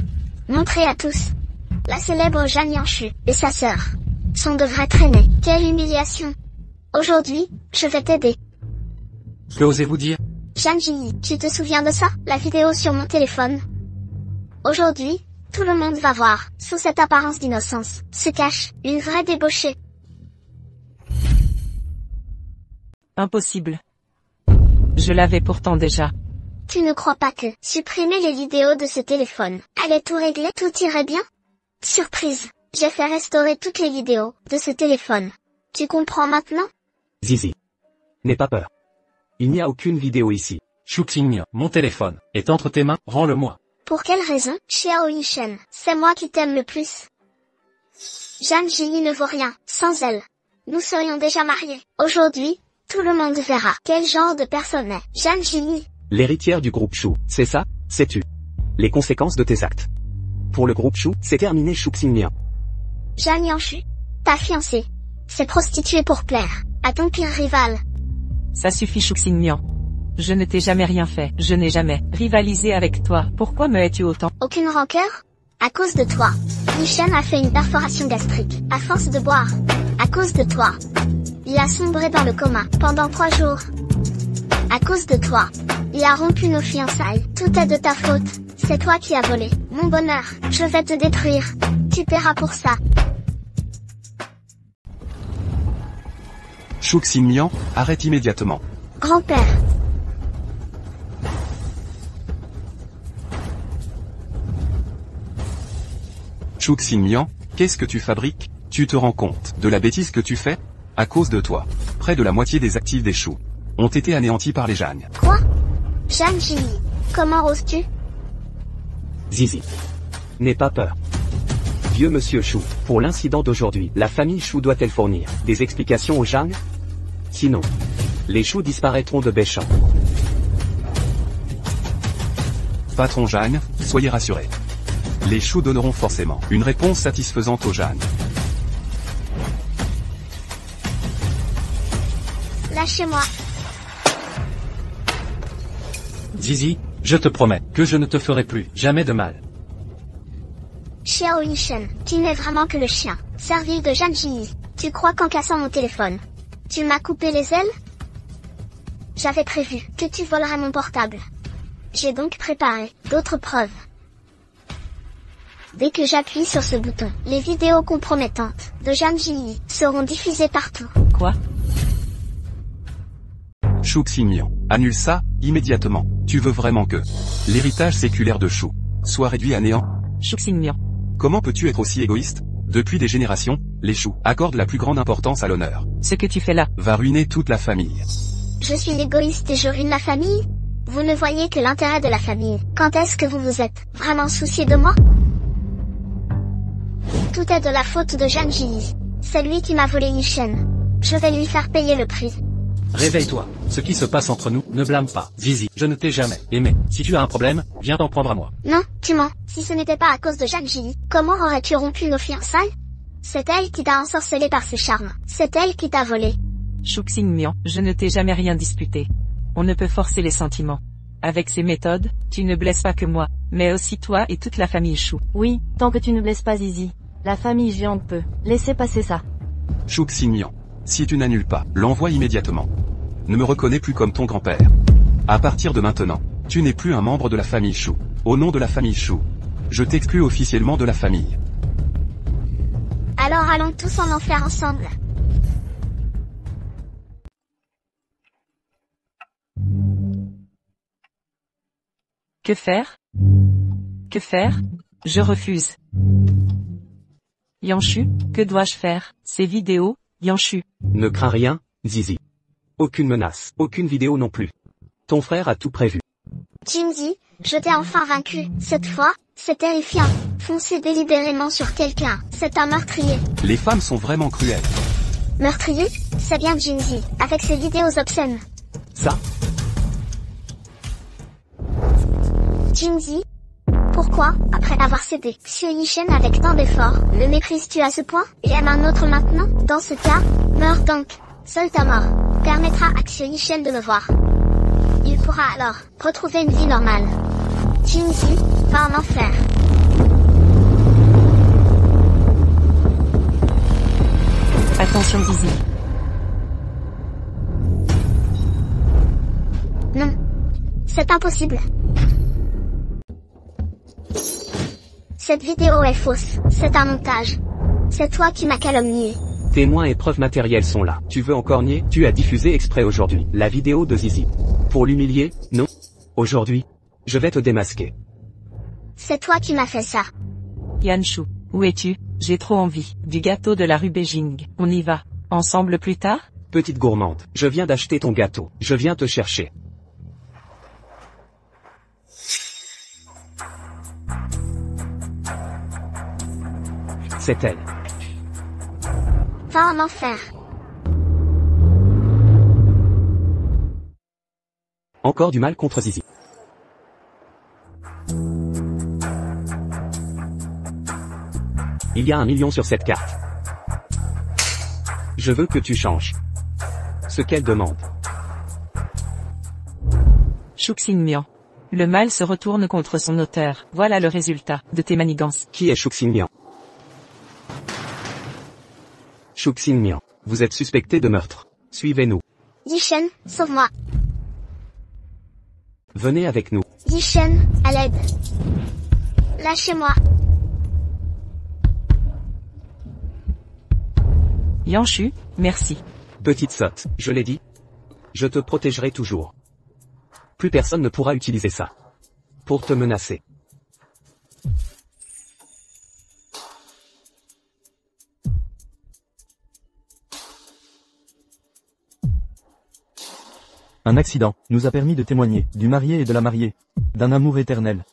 montrer à tous. La célèbre Zhang Yanshu et sa sœur sont de vrais traînés. Quelle humiliation. Aujourd'hui, je vais t'aider. Que osez-vous dire? Zhang Ji, tu te souviens de ça? La vidéo sur mon téléphone. Aujourd'hui, tout le monde va voir, sous cette apparence d'innocence, se cache une vraie débauchée. Impossible. Je l'avais pourtant déjà. Tu ne crois pas que supprimer les vidéos de ce téléphone allait tout régler, tout irait bien? Surprise, j'ai fait restaurer toutes les vidéos de ce téléphone. Tu comprends maintenant? Zizi. N'aie pas peur. Il n'y a aucune vidéo ici. Shuxing, mon téléphone est entre tes mains, rends-le-moi. Pour quelle raison? Xiao Yishen, c'est moi qui t'aime le plus. Zhang Ji ne vaut rien, sans elle. Nous serions déjà mariés. Aujourd'hui, tout le monde verra quel genre de personne est Zhang Ji. L'héritière du groupe Shu, c'est ça? Sais-tu les conséquences de tes actes? Pour le groupe Shu, c'est terminé. Shuxing. Zhang Yanshu, ta fiancée, s'est prostituée pour plaire à ton pire rival. Ça suffit Shuxing. Je ne t'ai jamais rien fait, je n'ai jamais rivalisé avec toi, pourquoi me hais-tu autant? Aucune rancœur? À cause de toi. Yishen a fait une perforation gastrique, à force de boire. À cause de toi. Il a sombré dans le coma, pendant 3 jours. À cause de toi. Il a rompu nos fiançailles, tout est de ta faute. C'est toi qui as volé mon bonheur, je vais te détruire. Tu paieras pour ça. Shuxing, arrête immédiatement. Grand-père. Shuxing, qu'est-ce que tu fabriques? Tu te rends compte de la bêtise que tu fais? À cause de toi, près de la moitié des actifs des Shu ont été anéantis par les Zhang. Quoi? Zhang Ji, comment oses-tu? Zizi. N'aie pas peur. Vieux monsieur Shu, pour l'incident d'aujourd'hui, la famille Shu doit-elle fournir des explications aux Zhang? Sinon, les Shu disparaîtront de Beichan. Patron Zhang, soyez rassurés. Les Shu donneront forcément une réponse satisfaisante aux Zhang. Lâchez-moi. Zizi, je te promets que je ne te ferai plus jamais de mal. Xiao Yishen, tu n'es vraiment que le chien servile de Zhang Ji. Tu crois qu'en cassant mon téléphone, tu m'as coupé les ailes? J'avais prévu que tu volerais mon portable. J'ai donc préparé d'autres preuves. Dès que j'appuie sur ce bouton, les vidéos compromettantes de Zhang Ji seront diffusées partout. Quoi? Shuxing, annule ça, immédiatement. Tu veux vraiment que l'héritage séculaire de Shu soit réduit à néant? Shuxing. Comment peux-tu être aussi égoïste? Depuis des générations, les Shu accordent la plus grande importance à l'honneur. Ce que tu fais là Va ruiner toute la famille. Je suis égoïste et je ruine la famille? Vous ne voyez que l'intérêt de la famille. Quand est-ce que vous vous êtes vraiment soucié de moi? Tout est de la faute de Zhang Ji. C'est lui qui m'a volé Yishen. Je vais lui faire payer le prix. Réveille-toi. Ce qui se passe entre nous, ne blâme pas. Zizi, je ne t'ai jamais aimé. Si tu as un problème, viens t'en prendre à moi. Non, tu mens. Si ce n'était pas à cause de Zhang Ji, comment aurais-tu rompu nos fiançailles? C'est elle qui t'a ensorcelé par ses charmes. C'est elle qui t'a volé. Shuxing, je ne t'ai jamais rien disputé. On ne peut forcer les sentiments. Avec ces méthodes, tu ne blesses pas que moi, mais aussi toi et toute la famille Shu. Oui, tant que tu ne blesses pas Zizi. La famille Jiang peut. Laissez passer ça. Shuxing, si tu n'annules pas, l'envoie immédiatement. Ne me reconnais plus comme ton grand-père. À partir de maintenant, tu n'es plus un membre de la famille Shu. Au nom de la famille Shu, je t'exclus officiellement de la famille. Alors allons tous en enfer ensemble. Que faire? Que faire? Je refuse. Yanshu, que dois-je faire? Ces vidéos, Yanshu. Ne crains rien, Zizi. Aucune menace, aucune vidéo non plus. Ton frère a tout prévu. Jinzi, je t'ai enfin vaincu. Cette fois, c'est terrifiant. Foncer délibérément sur quelqu'un, c'est un meurtrier. Les femmes sont vraiment cruelles. Meurtrier? C'est bien Jinzi, avec ses vidéos obscènes. Ça? Jinzi? Pourquoi, après avoir cédé, Xiao Yishen avec tant d'efforts, le méprises-tu à ce point, et aime un autre maintenant? Dans ce cas, meurs donc. Seule ta mort. permettra à Xiu Yishen de me voir. Il pourra alors retrouver une vie normale. Jinzi va en enfer. Attention Zizi. Non. C'est impossible. Cette vidéo est fausse. C'est un montage. C'est toi qui m'as calomnié. Témoins et preuves matérielles sont là. Tu veux encore nier? Tu as diffusé exprès aujourd'hui la vidéo de Zizi. Pour l'humilier? Non. Aujourd'hui, je vais te démasquer. C'est toi qui m'as fait ça. Yanshu, où es-tu? J'ai trop envie du gâteau de la rue Beijing. On y va. Ensemble plus tard? Petite gourmande, je viens d'acheter ton gâteau. Je viens te chercher. C'est elle. Va en enfer. Encore du mal contre Zizi. Il y a 1 million sur cette carte. Je veux que tu changes. Ce qu'elle demande. Shuxingmian. Le mal se retourne contre son auteur. Voilà le résultat de tes manigances. Qui est Shuxingmian? Shuxingmian, vous êtes suspecté de meurtre. Suivez-nous. Yishen, sauve-moi. Venez avec nous. Yishen, à l'aide. Lâchez-moi. Yanshu, merci. Petite sotte, je l'ai dit. Je te protégerai toujours. Plus personne ne pourra utiliser ça. Pour te menacer. Un accident nous a permis de témoigner du marié et de la mariée, d'un amour éternel.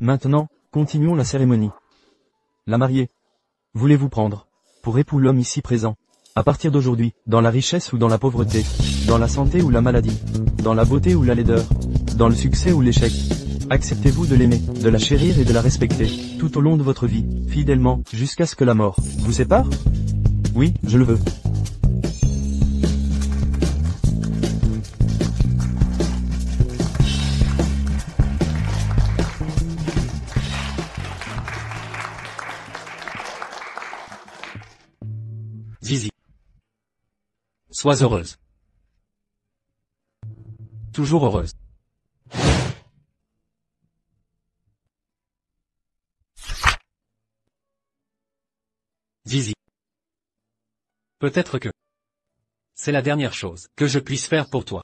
Maintenant, continuons la cérémonie. La mariée, voulez-vous prendre pour époux l'homme ici présent? À partir d'aujourd'hui, dans la richesse ou dans la pauvreté, dans la santé ou la maladie, dans la beauté ou la laideur, dans le succès ou l'échec, acceptez-vous de l'aimer, de la chérir et de la respecter, tout au long de votre vie, fidèlement, jusqu'à ce que la mort vous sépare? Oui, je le veux. Zizi. Sois heureuse. Toujours heureuse. Zizi. Peut-être que c'est la dernière chose que je puisse faire pour toi.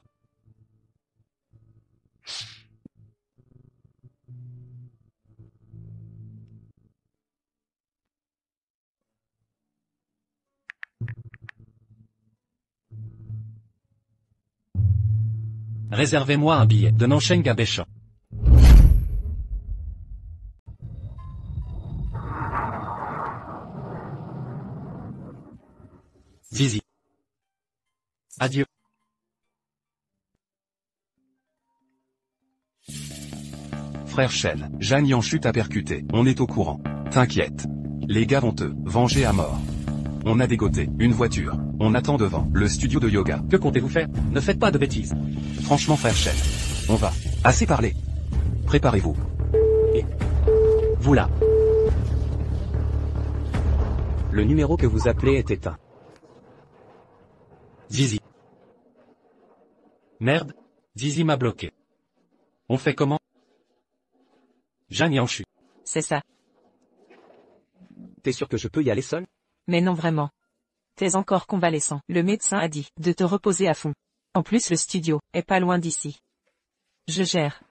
Réservez-moi un billet de Nancheng à Béchamp. Zizi. Adieu. Frère Shell, Jeanne Yanshu t'a percuté, on est au courant. T'inquiète. Les gars vont te venger à mort. On a dégoté une voiture, on attend devant le studio de yoga. Que comptez-vous faire? Ne faites pas de bêtises. Franchement frère Shell, on va assez parler. Préparez-vous. Et vous là. Le numéro que vous appelez est éteint. Zizi. Merde, Zizi m'a bloqué. On fait comment? Jeanne Yanshu. C'est ça. T'es sûr que je peux y aller seul? Mais non vraiment. T'es encore convalescent. Le médecin a dit de te reposer à fond. En plus le studio est pas loin d'ici. Je gère.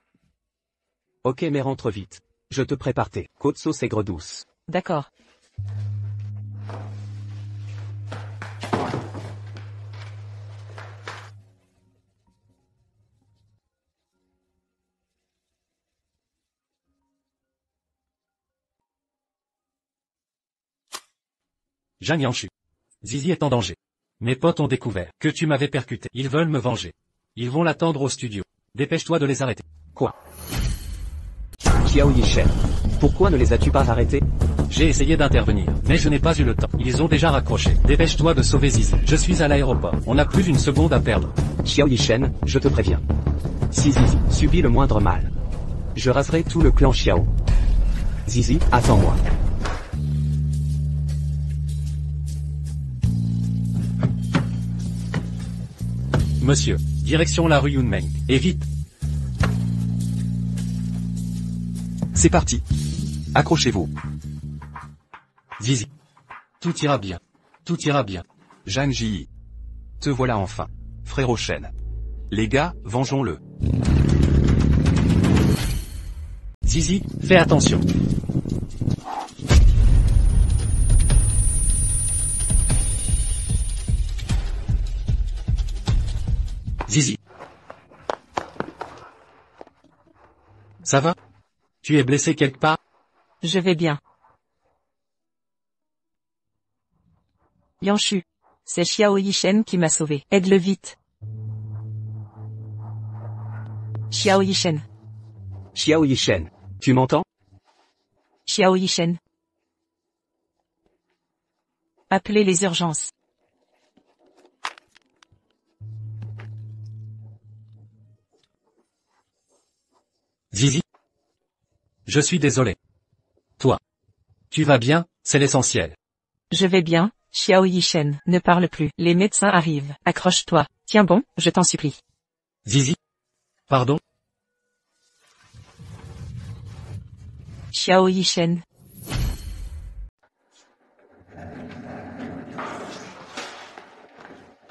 Ok mais rentre vite. Je te prépare tes côtes sauce aigre douce. D'accord. Jeanne Yanshu. Zizi est en danger. Mes potes ont découvert que tu m'avais percuté. Ils veulent me venger. Ils vont l'attendre au studio. Dépêche-toi de les arrêter. Quoi? Xiao Yishen. Pourquoi ne les as-tu pas arrêtés? J'ai essayé d'intervenir, mais je n'ai pas eu le temps. Ils ont déjà raccroché. Dépêche-toi de sauver Zizi. Je suis à l'aéroport. On n'a plus d'une seconde à perdre. Xiao Yishen, je te préviens. Si Zizi subit le moindre mal, je raserai tout le clan Xiao. Zizi, attends-moi. Monsieur, direction la rue Yunmeng. Et vite. C'est parti. Accrochez-vous. Zizi. Tout ira bien. Tout ira bien. Zhang Ji. Te voilà enfin. Frérot Shen. Les gars, vengeons-le. Zizi, fais attention. Zizi. Ça va? Tu es blessé quelque part? Je vais bien. Yanshu. C'est Xiao Yishen qui m'a sauvé. Aide-le vite. Xiao Yishen. Xiao Yishen, tu m'entends? Xiao Yishen. Appelez les urgences. Zizi. Je suis désolé. Toi. Tu vas bien, c'est l'essentiel. Je vais bien, Xiao Yishen. Ne parle plus. Les médecins arrivent. Accroche-toi. Tiens bon, je t'en supplie. Zizi. Pardon? Xiao Yishen.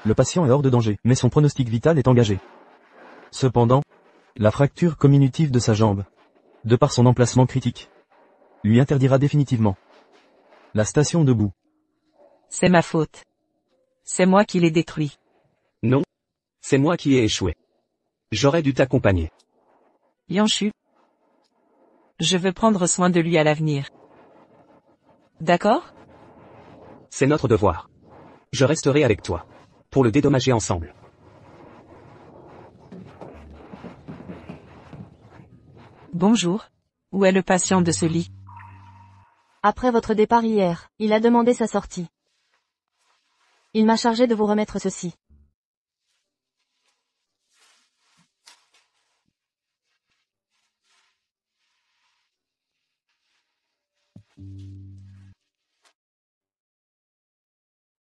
Le patient est hors de danger, mais son pronostic vital est engagé. Cependant, la fracture comminutive de sa jambe, de par son emplacement critique, lui interdira définitivement la station debout. C'est ma faute. C'est moi qui l'ai détruit. Non. C'est moi qui ai échoué. J'aurais dû t'accompagner. Yanshu. Je veux prendre soin de lui à l'avenir. D'accord? C'est notre devoir. Je resterai avec toi. Pour le dédommager ensemble. Bonjour. Où est le patient de ce lit? Après votre départ hier, il a demandé sa sortie. Il m'a chargé de vous remettre ceci.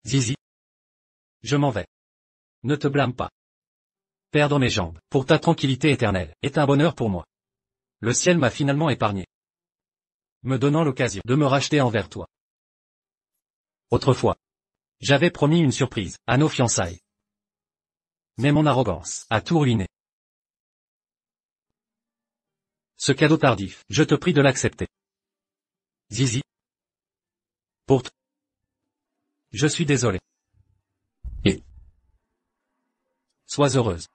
Zizi. Je m'en vais. Ne te blâme pas. Perdre mes jambes, pour ta tranquillité éternelle, est un bonheur pour moi. Le ciel m'a finalement épargné, me donnant l'occasion de me racheter envers toi. Autrefois, j'avais promis une surprise à nos fiançailles. Mais mon arrogance a tout ruiné. Ce cadeau tardif, je te prie de l'accepter. Zizi. Pour toi. Je suis désolé. Et sois heureuse.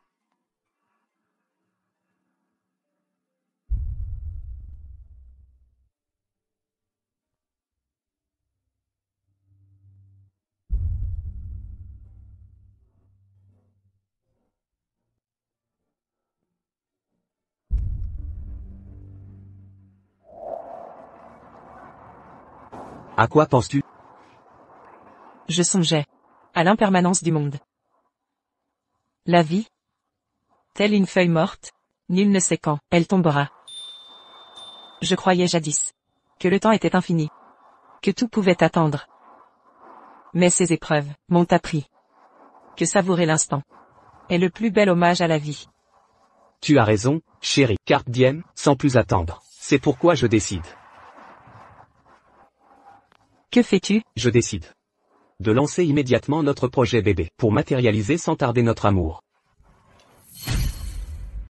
À quoi penses-tu? Je songeais à l'impermanence du monde. La vie, telle une feuille morte, nul ne sait quand elle tombera. Je croyais jadis que le temps était infini, que tout pouvait attendre. Mais ces épreuves m'ont appris que savourer l'instant est le plus bel hommage à la vie. Tu as raison, chérie. Carpe diem, sans plus attendre. C'est pourquoi je décide. Que fais-tu? Je décide de lancer immédiatement notre projet bébé, pour matérialiser sans tarder notre amour.